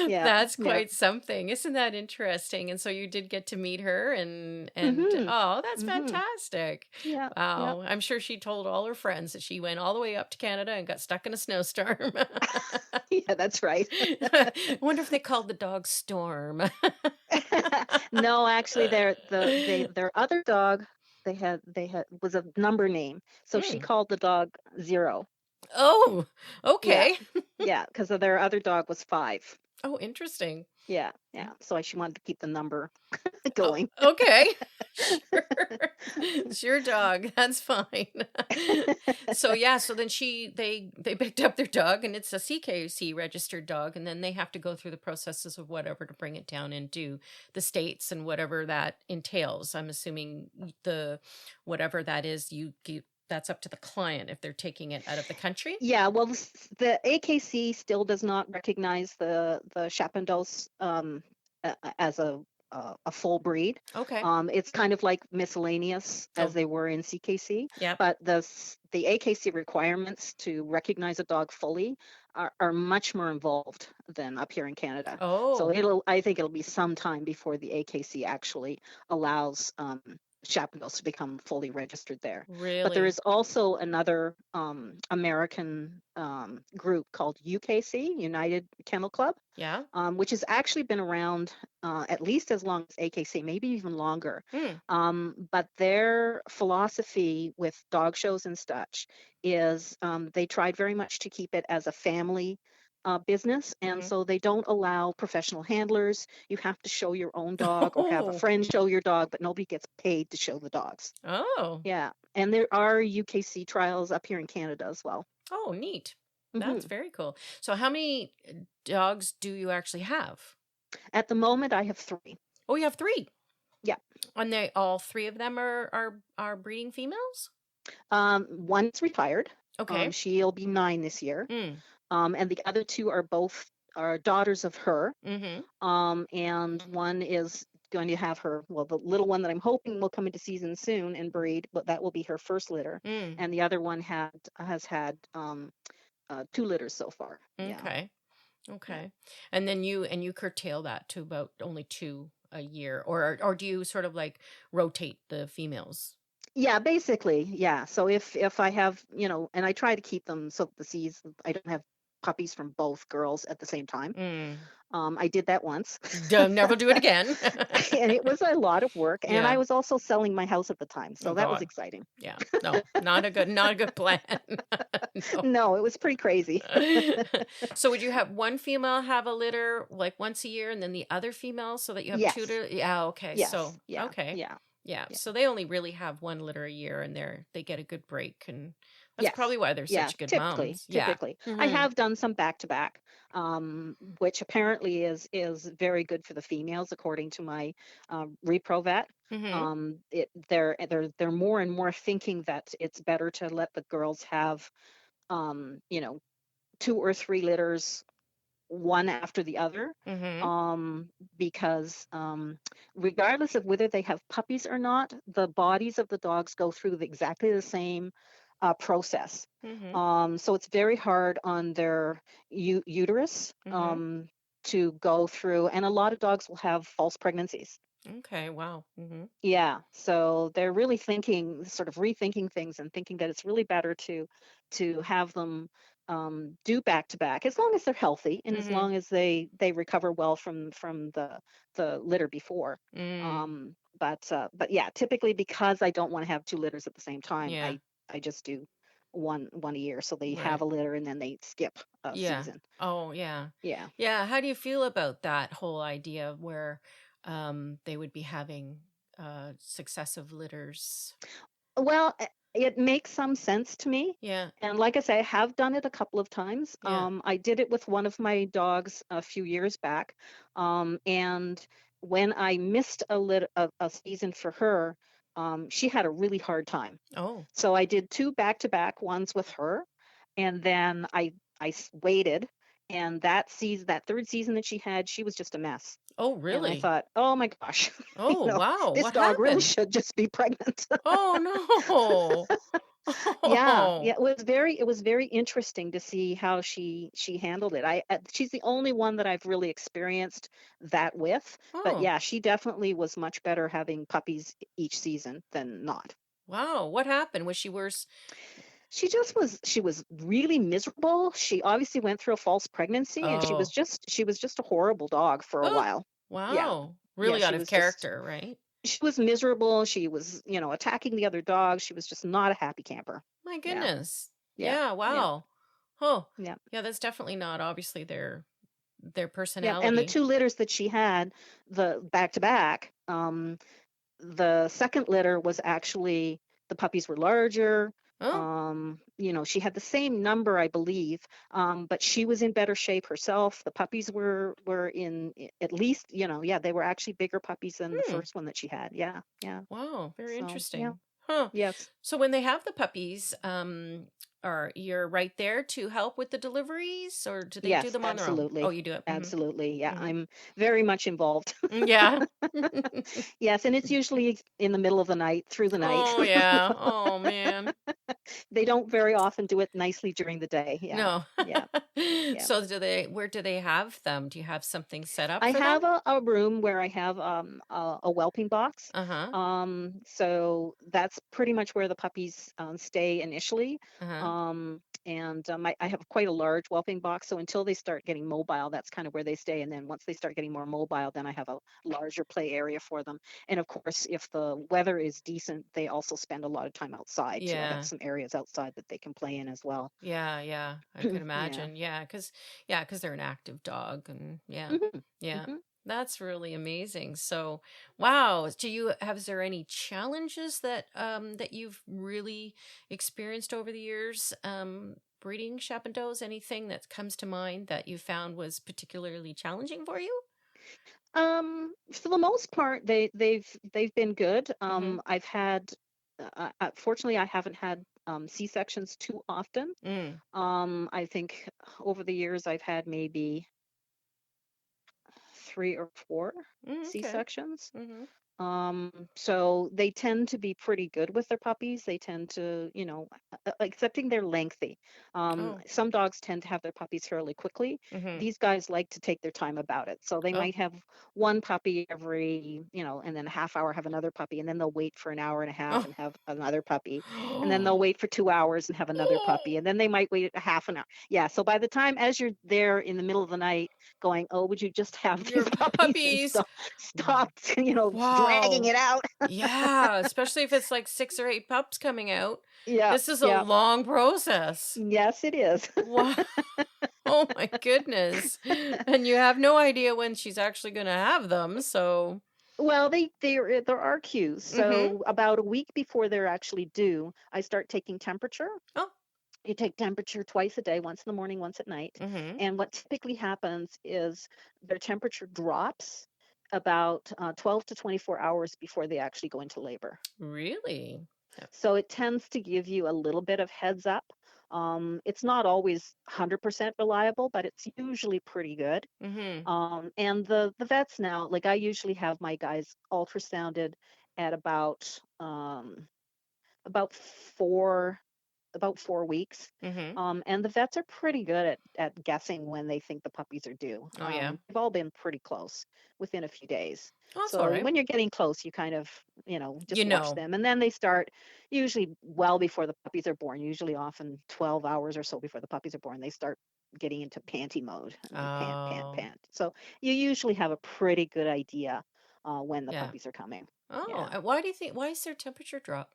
Yeah, That's yeah. quite something. Isn't that interesting? And so you did get to meet her and Mhm. oh, that's Mhm. fantastic. Yeah, yeah. Wow. I'm sure she told all her friends that she went all the way up to Canada and got stuck in a snowstorm. Yeah, that's right. I wonder if they called the dog Storm. No, actually, their other dog they had was a number name, so she Hmm. called the dog Zero. Oh, Yeah, okay. yeah, because their other dog was 5. Oh, interesting. Yeah, yeah. So she wanted to keep the number Oh, going. okay. Sure. It's your dog. That's fine. So yeah, so then they picked up their dog and it's a CKC registered dog and then they have to go through the processes of whatever to bring it down into the states and whatever that entails. I'm assuming the whatever that is that's up to the client if they're taking it out of the country. Yeah, well, the AKC still does not recognize the Schapendoes as a full breed. Okay. It's kind of like miscellaneous as Oh, they were in CKC, yep. but the AKC requirements to recognize a dog fully are much more involved than up here in Canada. So Oh, I think it'll be some time before the AKC actually allows Schapendoes to become fully registered there. But there really? is also another American group called UKC, United Kennel Club, Yeah. which has actually been around at least as long as AKC, maybe even longer. Hmm. But their philosophy with dog shows and such is they tried very much to keep it as a family business. And Mm-hmm. so they don't allow professional handlers. You have to show your own dog or have a Oh. friend show your dog, but nobody gets paid to show the dogs. Oh. Yeah. And there are UKC trials up here in Canada as well. Oh, neat. That's Hmm. very cool. So how many dogs do you actually have? At the moment, I have 3. Oh, you have 3. Yeah. And they all 3 of them are breeding females? One's retired. Okay. She'll be 9 this year. Mm. And the other 2 are daughters of her. Mm-hmm. And one is going to have the little one that I'm hoping will come into season soon and breed, but that will be her first litter. Mm. And the other one has had 2 litters so far. Yeah. Okay. Okay. And then you curtail that to about only 2 a year, or do you sort of like rotate the females? Yeah, basically, yeah. So if I have, and I try to keep them so the season I don't have puppies from both girls at the same time. Mm. I did that once, Never do it again. and it was a lot of work. And I Yeah. was also selling my house at the time, Oh so that was God. exciting. Yeah. No, not a good plan. No. No, it was pretty crazy. So would you have one female have a litter like once a year and then the other female so that you have two Yes, to, yeah, okay. yes, So, yeah, okay. yeah, Yeah. yeah. So they only really have one litter a year and they get a good break, and that's Yes. probably why they're Yeah, such good typically, moms. Yeah. typically. I Mhm. have done some back to back, which apparently is very good for the females, according to my repro vet. Mhm. They're more and more thinking that it's better to let the girls have, um, you know, 2 or 3 litters, one after the other, Mhm. um, because regardless of whether they have puppies or not, the bodies of the dogs go through exactly the same process. Mhm. So it's very hard on their uterus Mhm. to go through, and a lot of dogs will have false pregnancies. Okay. Wow. Mhm. Yeah, so they're really thinking, sort of rethinking things and thinking that it's really better to have them do back to back, as long as they're healthy and as Mhm. long as they recover well from the litter before. Mm. But yeah, typically because I don't want to have 2 litters at the same time, Yeah. I just do one a year, so they have Right. a litter and then they skip a Yeah. season. Oh, yeah. Yeah. Yeah. How do you feel about that whole idea of where they would be having successive litters? Well, it makes some sense to me. Yeah. And like I say, I have done it a couple of times. Yeah. I did it with one of my dogs a few years back. And when I missed a season for her, she had a really hard time. Oh. So I did two back-to-back ones with her, and then waited. And that third season that she had, she was just a mess. Oh, And I really? thought, oh my gosh, Oh, wow. this What dog really happened? should just be pregnant. Oh, no. Yeah, Oh. yeah, it was very interesting to see how she handled it. She's the only one that I've really experienced that with, but Oh. yeah, she definitely was much better having puppies each season than not. Wow. What happened? Was she worse? She was really miserable. She obviously went through a false pregnancy and Oh. she was just a horrible dog for a Oh. while. Yeah. Wow. Yeah, Really out of character, right? she was miserable. She was, attacking the other dogs. She was just not a happy camper. My Yeah. goodness. Yeah. Yeah, Yeah. wow. Oh. Yeah. Yeah, that's definitely not obviously their Yeah, and the personality. 2 litters that she had, the back to back, the second litter was actually the puppies were larger. Oh. She had the same number, I believe, but she was in better shape herself. The puppies were at least, yeah, they were actually bigger puppies than the Hmm. first one that she had. Yeah, yeah. Wow, very So yeah, interesting. Huh. yes, So when they have the puppies, are you're right there to help with the deliveries, or do they do yes, them on their own? Oh, absolutely, you do it. Mhm. absolutely. Yeah, Mhm. I'm very much involved. Yeah. Yes, and it's usually in the middle of the night, through the night. Oh, yeah. Oh, man. They don't very often do it nicely during the day. Yeah. No. Yeah. Yeah. So where do they have them? Do you have something set up I for them? have a room where I have a whelping box. Uh-huh. So that's pretty much where the puppies stay initially. Uh-huh. And I have quite a large whelping box. So until they start getting mobile, that's kind of where they stay. And then once they start getting more mobile, then I have a larger play area for them. And of course, if the weather is decent, they also spend a lot of time outside too. I have Yeah. some areas outside that they can play in as well. Yeah, yeah. I could Yeah. imagine. Yeah, cuz they're an active dog, and yeah. Hmm. Yeah. Hmm. That's really amazing. So, wow, is there any challenges that you've really experienced over the years breeding Chapendoes? Anything that comes to mind that you found was particularly challenging for you? For the most part, they've been good. Mhm. I've had, fortunately, I haven't had C-sections too often. Mm. I think over the years I've had maybe 3 or 4 Mm, okay. C-sections. Mhm. So they tend to be pretty good with their puppies. They tend to, excepting they're lengthy. Oh. Some dogs tend to have their puppies fairly quickly. Mm-hmm. These guys like to take their time about it. So they Oh. might have one puppy every, and then a half hour have another puppy, and then they'll wait for an hour and a half Oh. and have another puppy, and then they'll wait for 2 hours and have another puppy, and then they might wait a half an hour. Yeah. So by the time, as you're there in the middle of the night, going, oh, would you just have these Your puppies and puppies. stop, dragging Wow. it out? Yeah, especially if it's like 6 or 8 pups coming out. Yeah, This is a yeah. long process. Yes, it is. Wow. Oh my goodness. And you have no idea when she's actually going to have them, so. Well, there are cues. Mhm. So about a week before they're actually due, I start taking temperature. Oh. You take temperature twice a day, once in the morning, once at night. Mhm. And what typically happens is their temperature drops about 12 to 24 hours before they actually go into labor. Really? Yep. So it tends to give you a little bit of heads up. It's not always 100% reliable, but it's usually pretty good. Mhm. And the vets now, like I usually have my guys ultrasounded at about four about 4 weeks. Mhm. And the vets are pretty good at guessing when they think the puppies are due. Oh yeah. They've all been pretty close within a few days. Oh, that's all So right. when you're getting close, you kind of, You just watch know. them. And then they start usually well before the puppies are born, usually often 12 hours or so before the puppies are born, they start getting into panty mode and they pant, pant, Oh. pant. So you usually have a pretty good idea when the Yeah. puppies are coming. Oh, Yeah. and why do you think why is their temperature drop?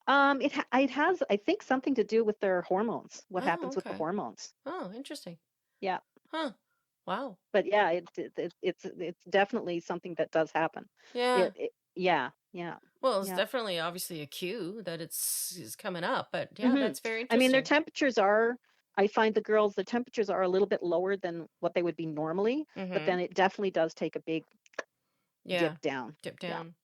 It has, I think, something to do with their hormones. What Oh, happens with the okay. hormones? Oh, interesting. Yeah, Huh. Wow. but yeah, it's definitely something that does happen. Yeah. Yeah, yeah, Well, it's yeah. definitely obviously a cue that it's coming up, but yeah, hmm that's very I mean, their interesting. temperatures are. I find the temperatures are a little bit lower than what they would be normally, but Mhm. then it definitely does take a big Yeah. dip down. Dip Yeah, down.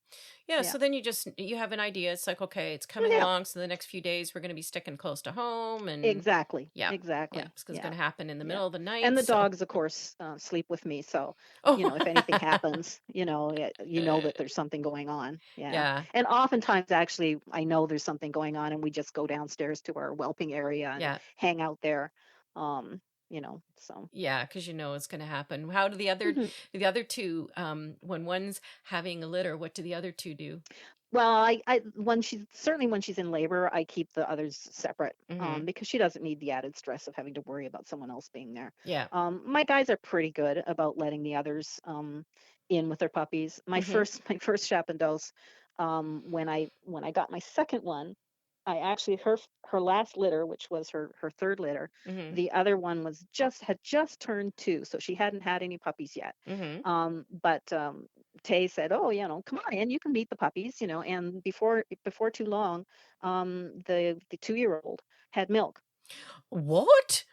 Yeah, yeah, so then you have an idea. It's like, okay, it's coming yeah. along, so the next few days we're going to be sticking close to home and Exactly, yeah. Yeah, exactly. it's 'cause it's Yeah, going to happen in the yeah. middle of the And night, the so. dogs, of course, sleep with me. So, Oh. if anything happens, you know that there's something going on. Yeah. Yeah. And oftentimes, actually, I know there's something going on, and we just go downstairs to our whelping area and Yeah. hang out there. So. Yeah, because you know it's going to happen. How do the other two when one's having a litter, what do the other two do? Well, when she's in labor, I keep the others separate Mhm. because she doesn't need the added stress of having to worry about someone else being there. Yeah. My guys are pretty good about letting the others in with their puppies. My Mhm. first my first Schapendoes, when I got my second one, I actually her last litter, which was her third litter, Mhm. the other one had just turned 2, so she hadn't had any puppies yet. Mhm. But Tay said, "Oh, come on in, you can meet the puppies, And before too long, the 2-year-old had milk. What?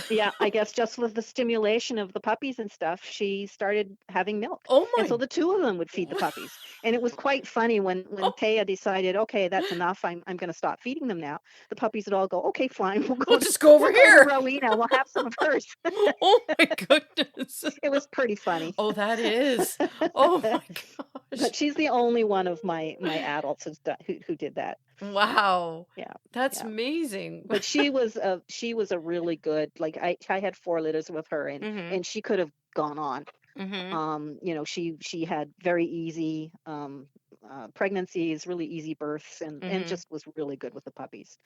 Yeah, I guess just with the stimulation of the puppies and stuff, she started having milk. Oh And so my. the two of them would feed the puppies. And it was quite funny when Oh, Taya decided, okay, that's enough. I'm going to stop feeding them now. The puppies would all go, okay, fine. we'll just go over We'll go to here. Rowena. We'll have some of hers. Oh my goodness. It was pretty funny. Oh, that is. Oh my gosh. But she's the only one of my adults who did that. Wow. Yeah, That's yeah. amazing. But she was a really good, like I had 4 litters with her, and Mhm. and she could have gone on. Mhm. She had very easy pregnancies, really easy births, and Mhm. just was really good with the puppies.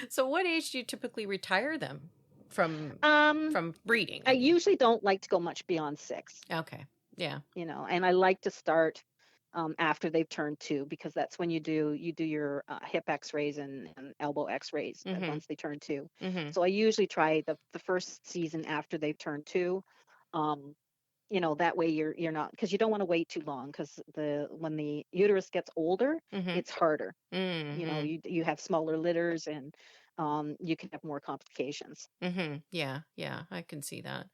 So what age do you typically retire them from Um, from breeding, I I mean? usually don't like to go much beyond 6. Okay. Yeah. And I like to start after they've turned 2, because that's when you do your hip X-rays and elbow X-rays Mhm. once they turn 2. Mhm. So I usually try the first season after they've turned 2. Um, that way you're not, because you don't want to wait too long, because the when the uterus gets older, Mhm. it's harder. Mhm. You have smaller litters, and you can have more complications. Mhm. Yeah. Yeah, I can see that.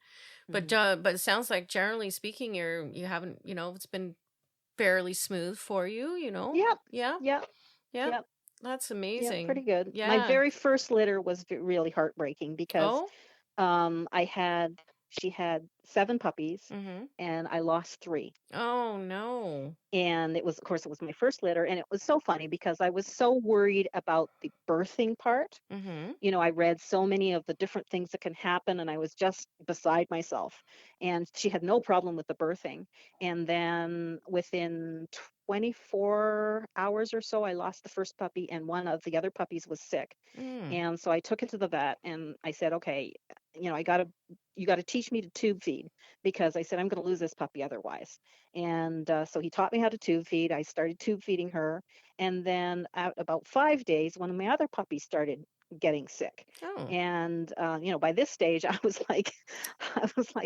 But hmm but it sounds like generally speaking you haven't, it's been fairly smooth for you, you know? Yep, Yeah. yep, Yeah. yep. That's Yeah, pretty amazing. good. My Yeah. very first litter was really heartbreaking because Oh? I had she had 7 puppies, Mm-hmm. and I lost 3. Oh no. And it was, of course, it was my first litter, and it was so funny because I was so worried about the birthing part. Mm-hmm. I read so many of the different things that can happen, and I was just beside myself. And she had no problem with the birthing. And then within 24 hours or so, I lost the first puppy, and one of the other puppies was sick. Mm. And so I took it to the vet, and I said, okay, you got to teach me to tube feed, because I said, I'm going to lose this puppy otherwise. And so he taught me how to tube feed. I started tube feeding her. And then at about 5 days, one of my other puppies started getting sick. Oh. And by this stage, I was like,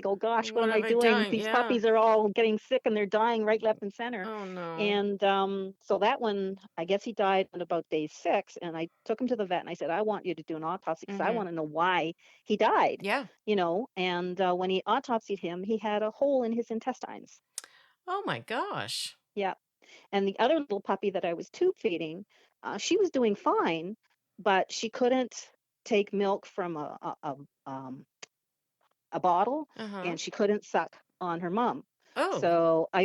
oh gosh, what What am are I they doing? doing? These Yeah. puppies are all getting sick, and they're dying right, left, and center. Oh no. And so that one, I guess he died on about day 6. And I took him to the vet, and I said, I want you to do an autopsy, because I Mm-hmm. want to know why he died. Yeah. And when he autopsied him, he had a hole in his intestines. Oh my gosh. Yeah. And the other little puppy that I was tube feeding, she was doing fine, but she couldn't take milk from a bottle, Uh-huh. and she couldn't suck on her mom. Oh. So I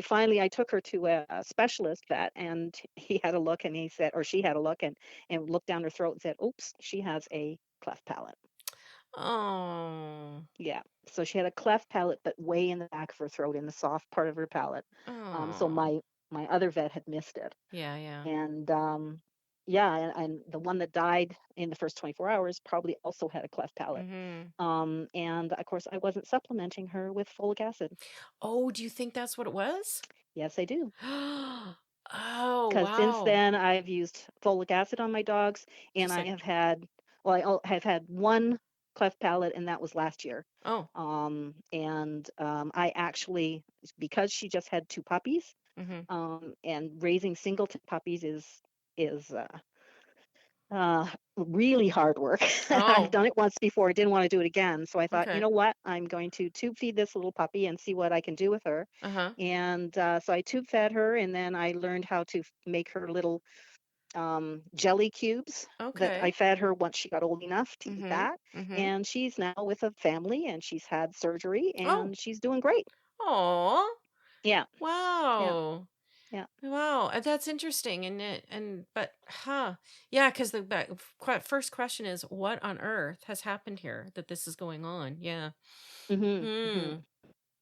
took her to a specialist vet, and he had a look, and he said, or she had a look, and looked down her throat and said, oops, she has a cleft palate. Oh. Yeah. So she had a cleft palate, but way in the back of her throat, in the soft part of her palate. So Oh. my other vet had missed it. Yeah, yeah. And yeah, and the one that died in the first 24 hours probably also had a cleft palate. Mm-hmm. And of course, I wasn't supplementing her with folic acid. Oh, do you think that's what it was? Yes, I do. Oh, Because since wow. then, I've used folic acid on my dogs, and Just I like, have had, well, have had one cleft palate, and that was last year. oh. And I actually, because she just had 2 puppies, Mm-hmm. and raising singleton puppies is really hard work. I've Oh, done it once before. I didn't want to do it again. So I thought, you okay. know what? I'm going to tube feed this little puppy and see what I can do with her. Uh-huh. And so I tube fed her, and then I learned how to make her little jelly cubes that I Okay. fed her once she got old enough to eat Mm-hmm. that. Mm-hmm. And she's now with a family, and she's had surgery, Oh. and she's doing great. Oh. Yeah, yeah, Wow. yeah. Wow, that's interesting, but yeah, because first question is, what on earth has happened here that this is going on? Yeah. hmm hmm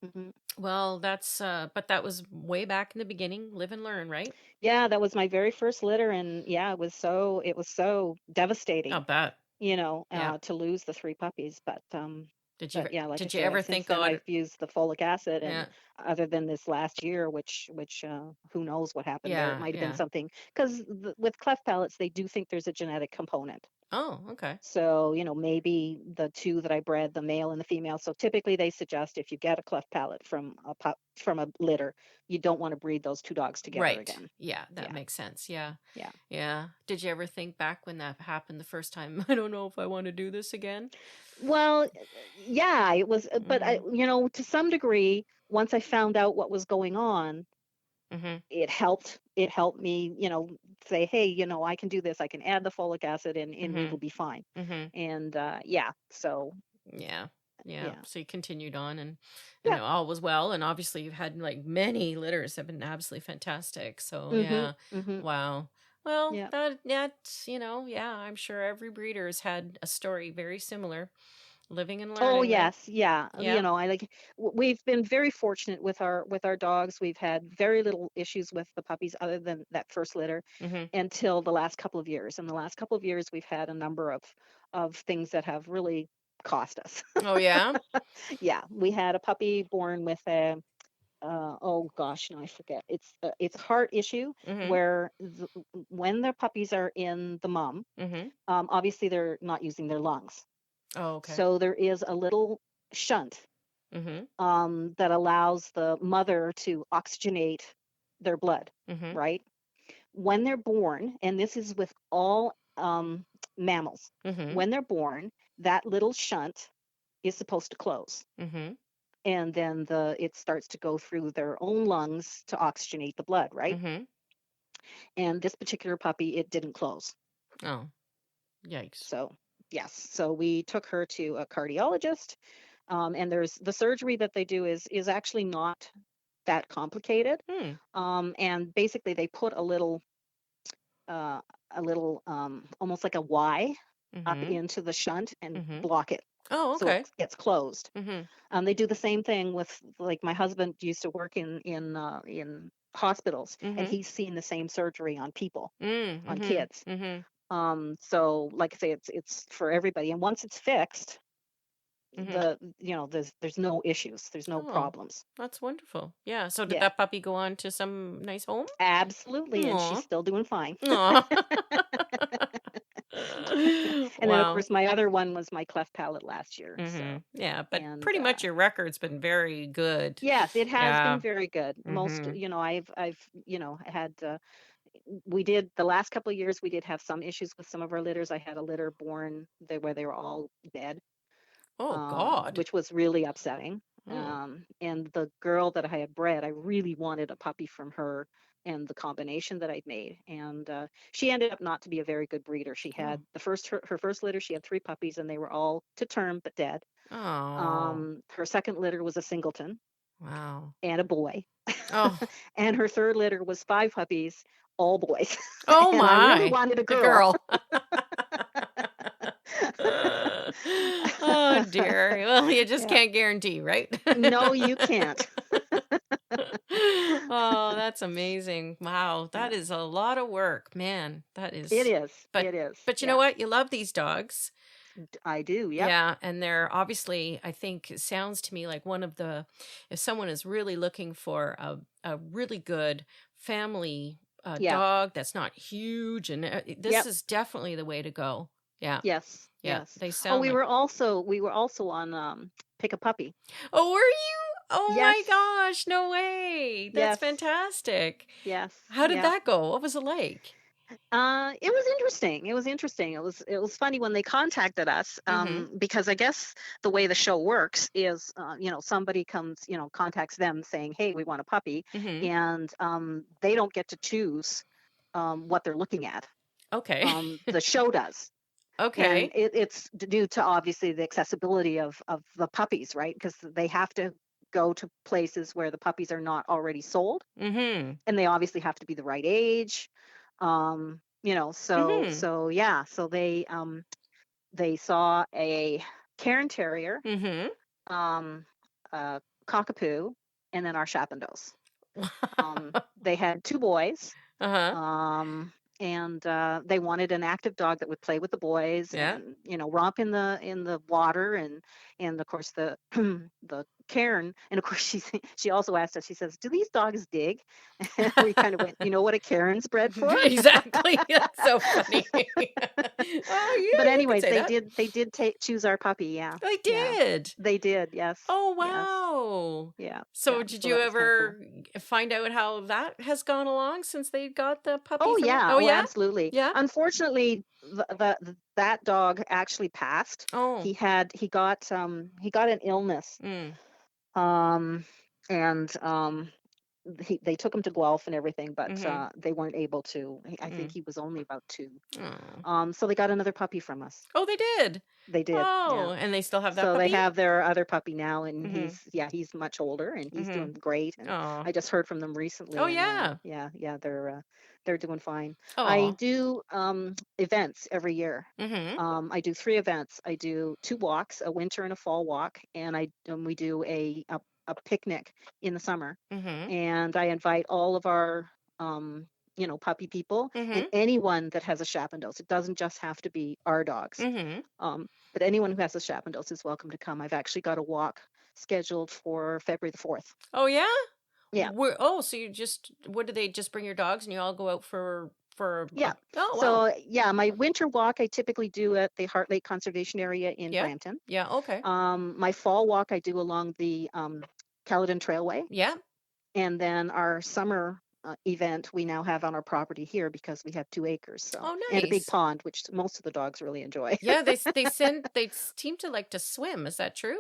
Hmm. hmm Well, but that was way back in the beginning. Live and learn, right? Yeah, that was my very first litter, and yeah, it was so I'll devastating, bet. Yeah. to lose the 3 puppies. But yeah, like I Did you said, ever since think, then God? I've used the folic acid, and Yeah. other than this last year, which who knows what happened there? It Yeah. might have been Yeah. something, because with cleft palates, they do think there's a genetic component. Oh, okay. So, maybe the 2 that I bred, the male and the female. So typically they suggest, if you get a cleft palate from a litter, you don't want to breed those 2 dogs together Right. again. Yeah, that Yeah, makes sense. Yeah. yeah. Yeah. Did you ever think back when that happened the first time? I don't know if I want to do this again. Well, yeah, it was, but Mm-hmm. to some degree, once I found out what was going on, Mm-hmm. it helped me, say, hey, I can do this. I can add the folic acid, and Mm-hmm. it'll be fine. Mm-hmm. And yeah, so Yeah. Yeah. yeah, So you continued on, and yeah. all was well. And obviously you've had like many litters have been absolutely fantastic. So Mhm. yeah. Mhm. Wow. Well, Yeah. yeah, I'm sure every breeder has had a story very similar. Living and Oh learning, right? yes, yeah. Yeah. I like we've been very fortunate with our dogs. We've had very little issues with the puppies, other than that first litter, Mm-hmm. until the last couple of years. In the last couple of years, we've had a number of things that have really cost us. Oh yeah. Yeah, we had a puppy born with a oh gosh, no, I forget. It's a heart issue, Mm-hmm. where when the puppies are in the mom, Mm-hmm. obviously they're not using their lungs. Oh, okay. So there is a little shunt, Mm-hmm. that allows the mother to oxygenate their blood, Mm-hmm. right? When they're born, and this is with all mammals, Mm-hmm. when they're born, that little shunt is supposed to close. Mm-hmm. And then it starts to go through their own lungs to oxygenate the blood, right? Mm-hmm. And this particular puppy, it didn't close. Oh, yikes. So, yes. So we took her to a cardiologist. And there's the surgery that they do is actually not that complicated. Hmm. And basically they put uh, a little almost like a Y up Mm-hmm. into the shunt and Mm-hmm. block it Oh, so it okay. gets closed. Mm-hmm. They do the same thing with, like, my husband used to work in hospitals, and Mm-hmm. he's seen the same surgery on people, on Mm-hmm. kids. Mm-hmm. So like I say, it's for everybody, and once it's fixed, Mm-hmm. there's no issues, there's no Oh, problems. that's wonderful. Yeah. So did Yeah, that puppy go on to some nice home? absolutely, and she's Aw. still doing fine. Aw. And then of Wow. course my other one was my cleft palate last year. Mm-hmm. So, Yeah, but and pretty much your record's been very good. yes, it has been Yeah. very good. Most, Mm-hmm. I've had we did the last couple of years, we did have some issues with some of our litters. I had a litter born there where they were all dead, Oh God. which was really upsetting. Mm. And the girl that I had bred, I really wanted a puppy from her and the combination that I'd made. And she ended up not to be a very good breeder. She Oh. had her first litter, she had 3 puppies, and they were all to term but dead. Oh. Her second litter was a singleton Wow. and a boy. Oh. And her third litter was 5 puppies, all boys. Oh And I really my. wanted a A girl. girl. Oh dear. Well, you just Yeah. can't guarantee, right? No, you can't. Oh, that's amazing. Wow, that Yeah. is a lot of work, man. That It is. is. But It is. but you know Yeah. what? You love these dogs. I do. Yep. Yeah, and they're obviously, I think it sounds to me like one of the, if someone is really looking for a really good family Yeah. dog that's not huge, and this Yep. is definitely the way to go. Yeah, Yes. yeah, Yes. they Oh, sound like. we were also on Pick a Puppy. Oh, were you? Oh Yes. my gosh, no way. That's Yes. fantastic. Yes. How did Yeah. that go? What was it like? It was interesting. It was interesting. It was funny when they contacted us, Mm-hmm. because I guess the way the show works is, somebody comes, contacts them saying, "Hey, we want a puppy," Mm-hmm. and they don't get to choose what they're looking at. Okay. The show does, and Okay. it's due to obviously the accessibility of the puppies, right? Because they have to go to places where the puppies are not already sold, Mm-hmm. and they obviously have to be the right age. So Mm-hmm. yeah, so they saw a Cairn Terrier, Mm-hmm. um, a Cockapoo, and then our Schapendoes. They had 2 boys, Uh-huh. um, and they wanted an active dog that would play with the boys Yeah. and romp in the water, and of course the the Cairn, and of course she also asked us, she says, "Do these dogs dig?" And we kind of went, "You know what a Cairn's bred for?" Exactly. That's so funny. Oh, But yeah, you could anyways, say that. they did choose our puppy. Yeah, They yeah, did. they did. Yes, Oh, yes, wow. yeah, So yeah. did So you that was kind of cool. ever find out how that has gone along since they got the puppy Oh from you? yeah, Oh, oh yeah? absolutely. Yeah? Unfortunately, that dog actually passed. Oh. He got an illness, Mm. um, and they took him to Guelph and everything, but Mm-hmm. they weren't able to. I think Mm. he was only about 2. Oh. So they got another puppy from us. Oh, they did. They did, yeah. Oh, and they still have that So they puppy? have their other puppy now, and Mm-hmm. he's much older, and he's Mm-hmm. doing great. And Oh. I just heard from them Oh, recently, and yeah. yeah, they're doing fine. I Oh. do events every year. Mm-hmm. I do 3 events. I do 2 walks, a winter and a fall walk, and we do a picnic in the summer. Mm-hmm. And I invite all of our puppy people and Mm-hmm. anyone that has a Schapendoes. It doesn't just have to be our dogs. Mm-hmm. But anyone who has a Schapendoes is welcome to come. I've actually got a walk scheduled for February the 4th. Oh, yeah? Yeah. So what do they just bring your dogs and you all go out for Yeah. oh, wow. So yeah, my winter walk I typically do at the Heart Lake Conservation Area in Yeah. Brampton. Yeah, okay. My fall walk I do along the Caledon Trailway. Yeah. And then our summer event we now have on our property here because we have 2 acres, so, Oh, and a big nice. pond, which most of the dogs really enjoy. Yeah, they seem to like to swim. Is that true?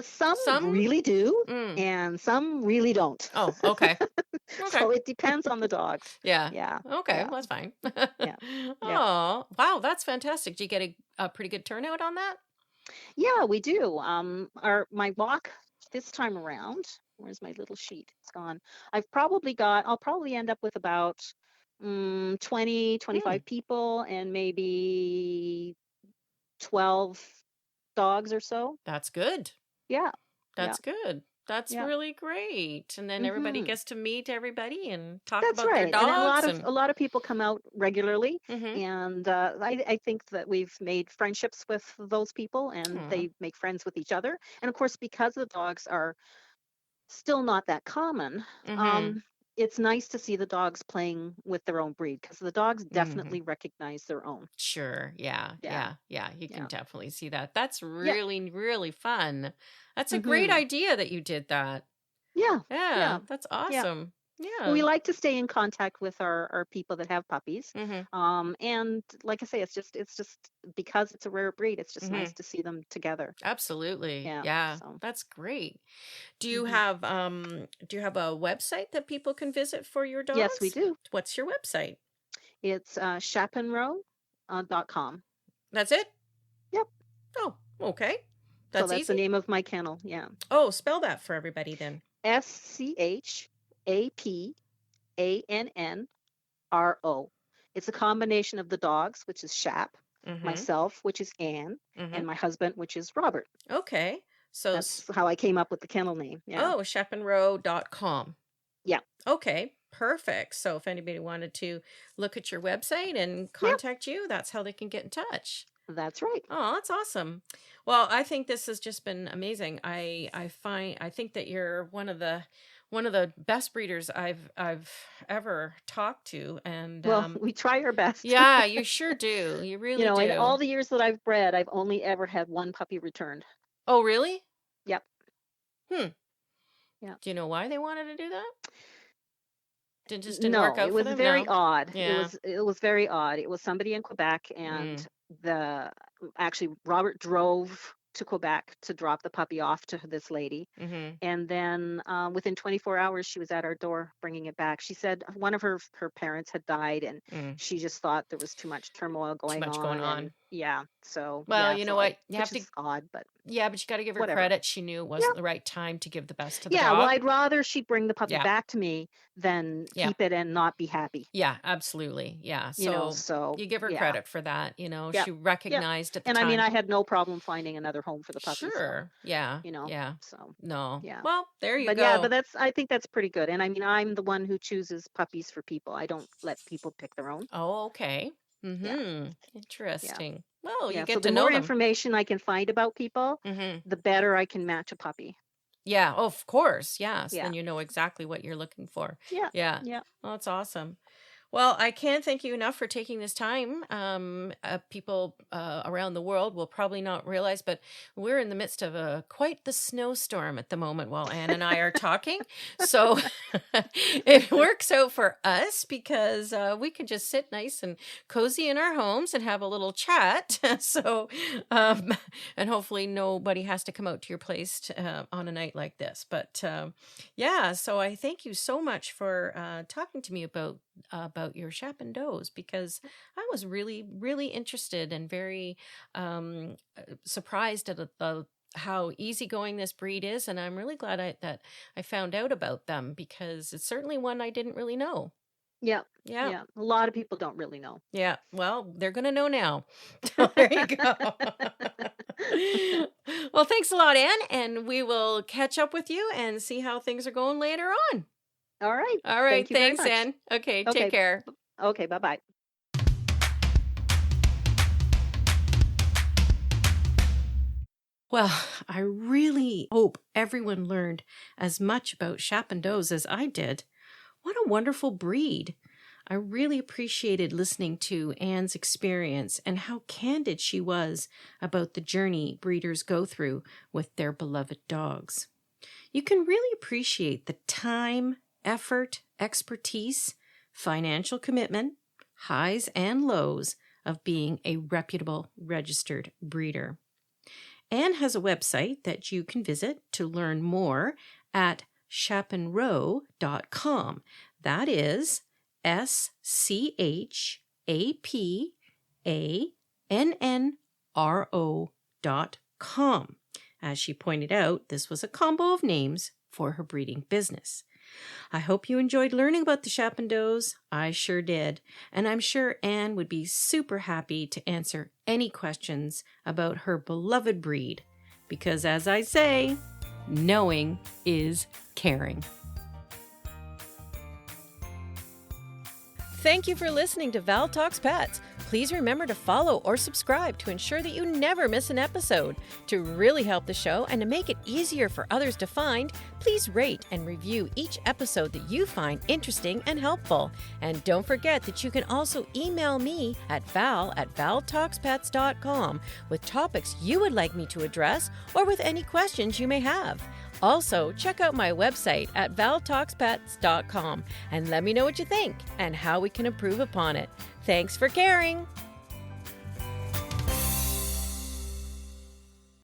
Some Some? really do, Mm. and some really don't. Oh, okay. Okay. So it depends on the dogs. Yeah. Yeah, Okay, yeah, well, that's fine. yeah, yeah. Oh, wow, that's fantastic. Do you get a pretty good turnout on that? Yeah, we do. My walk this time around, where's my little sheet? It's gone. I'll probably end up with about 20, Hmm, 25 people and maybe 12 dogs or so. that's good. Yeah, yeah, That's good. That's yeah. really great. And then everybody hmm gets to meet everybody and talk That's about their right. And a lot dogs of and a lot of people come out regularly, mm-hmm. and I think that we've made friendships with those people, and Aw, they make friends with each other. And of course, because the dogs are still not that common, mm-hmm. um, it's nice to see the dogs playing with their own breed because the dogs Mm-hmm. definitely recognize their own. Sure. Yeah. Yeah, Yeah. Yeah. You can yeah, definitely see that. That's yeah. really, really fun. That's a great hmm idea that you did that. Yeah, Yeah. yeah, That's yeah. awesome. Well, Yeah. we like to stay in contact with our people that have puppies. Mm-hmm. And like I say, it's just because it's a rare breed, it's just Mm-hmm. nice to see them together. Absolutely. Yeah. Yeah. So That's great. hmm Do you have a website that people can visit for your yes, we dogs? do. What's your website? It's Chapendoes.com. That's it? Yep. Oh, okay. So That's that's the easy. name of my kennel. Yeah. Oh, spell that for everybody then. Schapannro. It's a combination of the dogs, which is Shap, Mm-hmm. myself, which is Anne, Mm-hmm. and my husband, which is Robert. Okay. So, That's how I came up with the kennel name. Yeah. Chapendoes.com. Yeah. Okay, perfect. So if anybody wanted to look at your website and Yep. contact you, that's how they can get in touch. That's right. Oh, that's awesome. Well, I think this has just been amazing. I think that you're one of the best breeders I've ever talked to, and Well, we try our best. yeah, you sure do. You really In all do. the years that I've bred, I've only ever had one puppy returned. Oh, really? Yep. Hmm. Yeah. Do you know why they wanted to do that? Just didn't work No, it out for was them? very No. odd. Yeah. It was very odd. It was somebody in Quebec, and Mm. the actually Robert drove to Quebec to drop the puppy off to this lady. Mm-hmm. And then within 24 hours, she was at our door bringing it back. She said one of her parents had died, and Mm. she just thought there was too much turmoil Too going much going on. And on. yeah, so Well, you know what? You have which to, is odd, but yeah, but you got to give her whatever. credit. She knew it Yeah, wasn't the right time to give the best to the yeah. Well, dog. I'd rather she bring the puppy Yeah. back to me than Yeah. keep it and not be happy. Yeah, absolutely. Yeah. So So you give her yeah, credit for that. You know, yeah, she yeah. recognized at the And I mean, time. I had no problem finding another home for the puppy. So Sure. Yeah. you know, Yeah. so No. yeah. Well, there you But yeah, go. I think that's pretty good. And I mean, I'm the one who chooses puppies for people. I don't let people pick their own. Oh, okay. Yeah, Mm-hmm. yeah, Interesting. Well, you yeah. So get the to know more them. information I can find about people, Mm-hmm. the better I can match a puppy. Yeah. Oh, of course. Yes. Yeah, Then you know exactly what you're looking for. yeah, Yeah. yeah. Well, that's awesome. Well, I can't thank you enough for taking this time. People around the world will probably not realize, but we're in the midst of quite the snowstorm at the moment while Anne and I are talking. So it works out for us because we can just sit nice and cozy in our homes and have a little chat. So, and hopefully nobody has to come out to your place on a night like this. But yeah, so I thank you so much for talking to me about your Schapendoes because I was really, really interested and very surprised at how easygoing this breed is, and I'm really glad that I found out about them because it's certainly one I didn't really know. Yeah, Yeah. yeah. A lot of people don't really know. Yeah. Well, they're going to know now. There you go. Well, thanks a lot, Anne, and we will catch up with you and see how things are going later on. All right. All right. Thank you very Thanks, much. Anne. Okay. Okay. Take care. Okay. Bye-bye. Well, I really hope everyone learned as much about Schapendoes as I did. What a wonderful breed. I really appreciated listening to Anne's experience and how candid she was about the journey breeders go through with their beloved dogs. You can really appreciate the time, effort, expertise, financial commitment, highs and lows of being a reputable registered breeder. Anne has a website that you can visit to learn more at Chapendoes.com. That is Schapannro.com. CKC-registered.com. As she pointed out, this was a combo of names for her breeding business. I hope you enjoyed learning about the Schapendoes. I sure did. And I'm sure Anne would be super happy to answer any questions about her beloved breed. Because as I say, knowing is caring. Thank you for listening to Val Talks Pets. Please remember to follow or subscribe to ensure that you never miss an episode. To really help the show and to make it easier for others to find, please rate and review each episode that you find interesting and helpful. And don't forget that you can also email me at val@valtalkspets.com with topics you would like me to address or with any questions you may have. Also, check out my website at valtalkspets.com and let me know what you think and how we can improve upon it. Thanks for caring!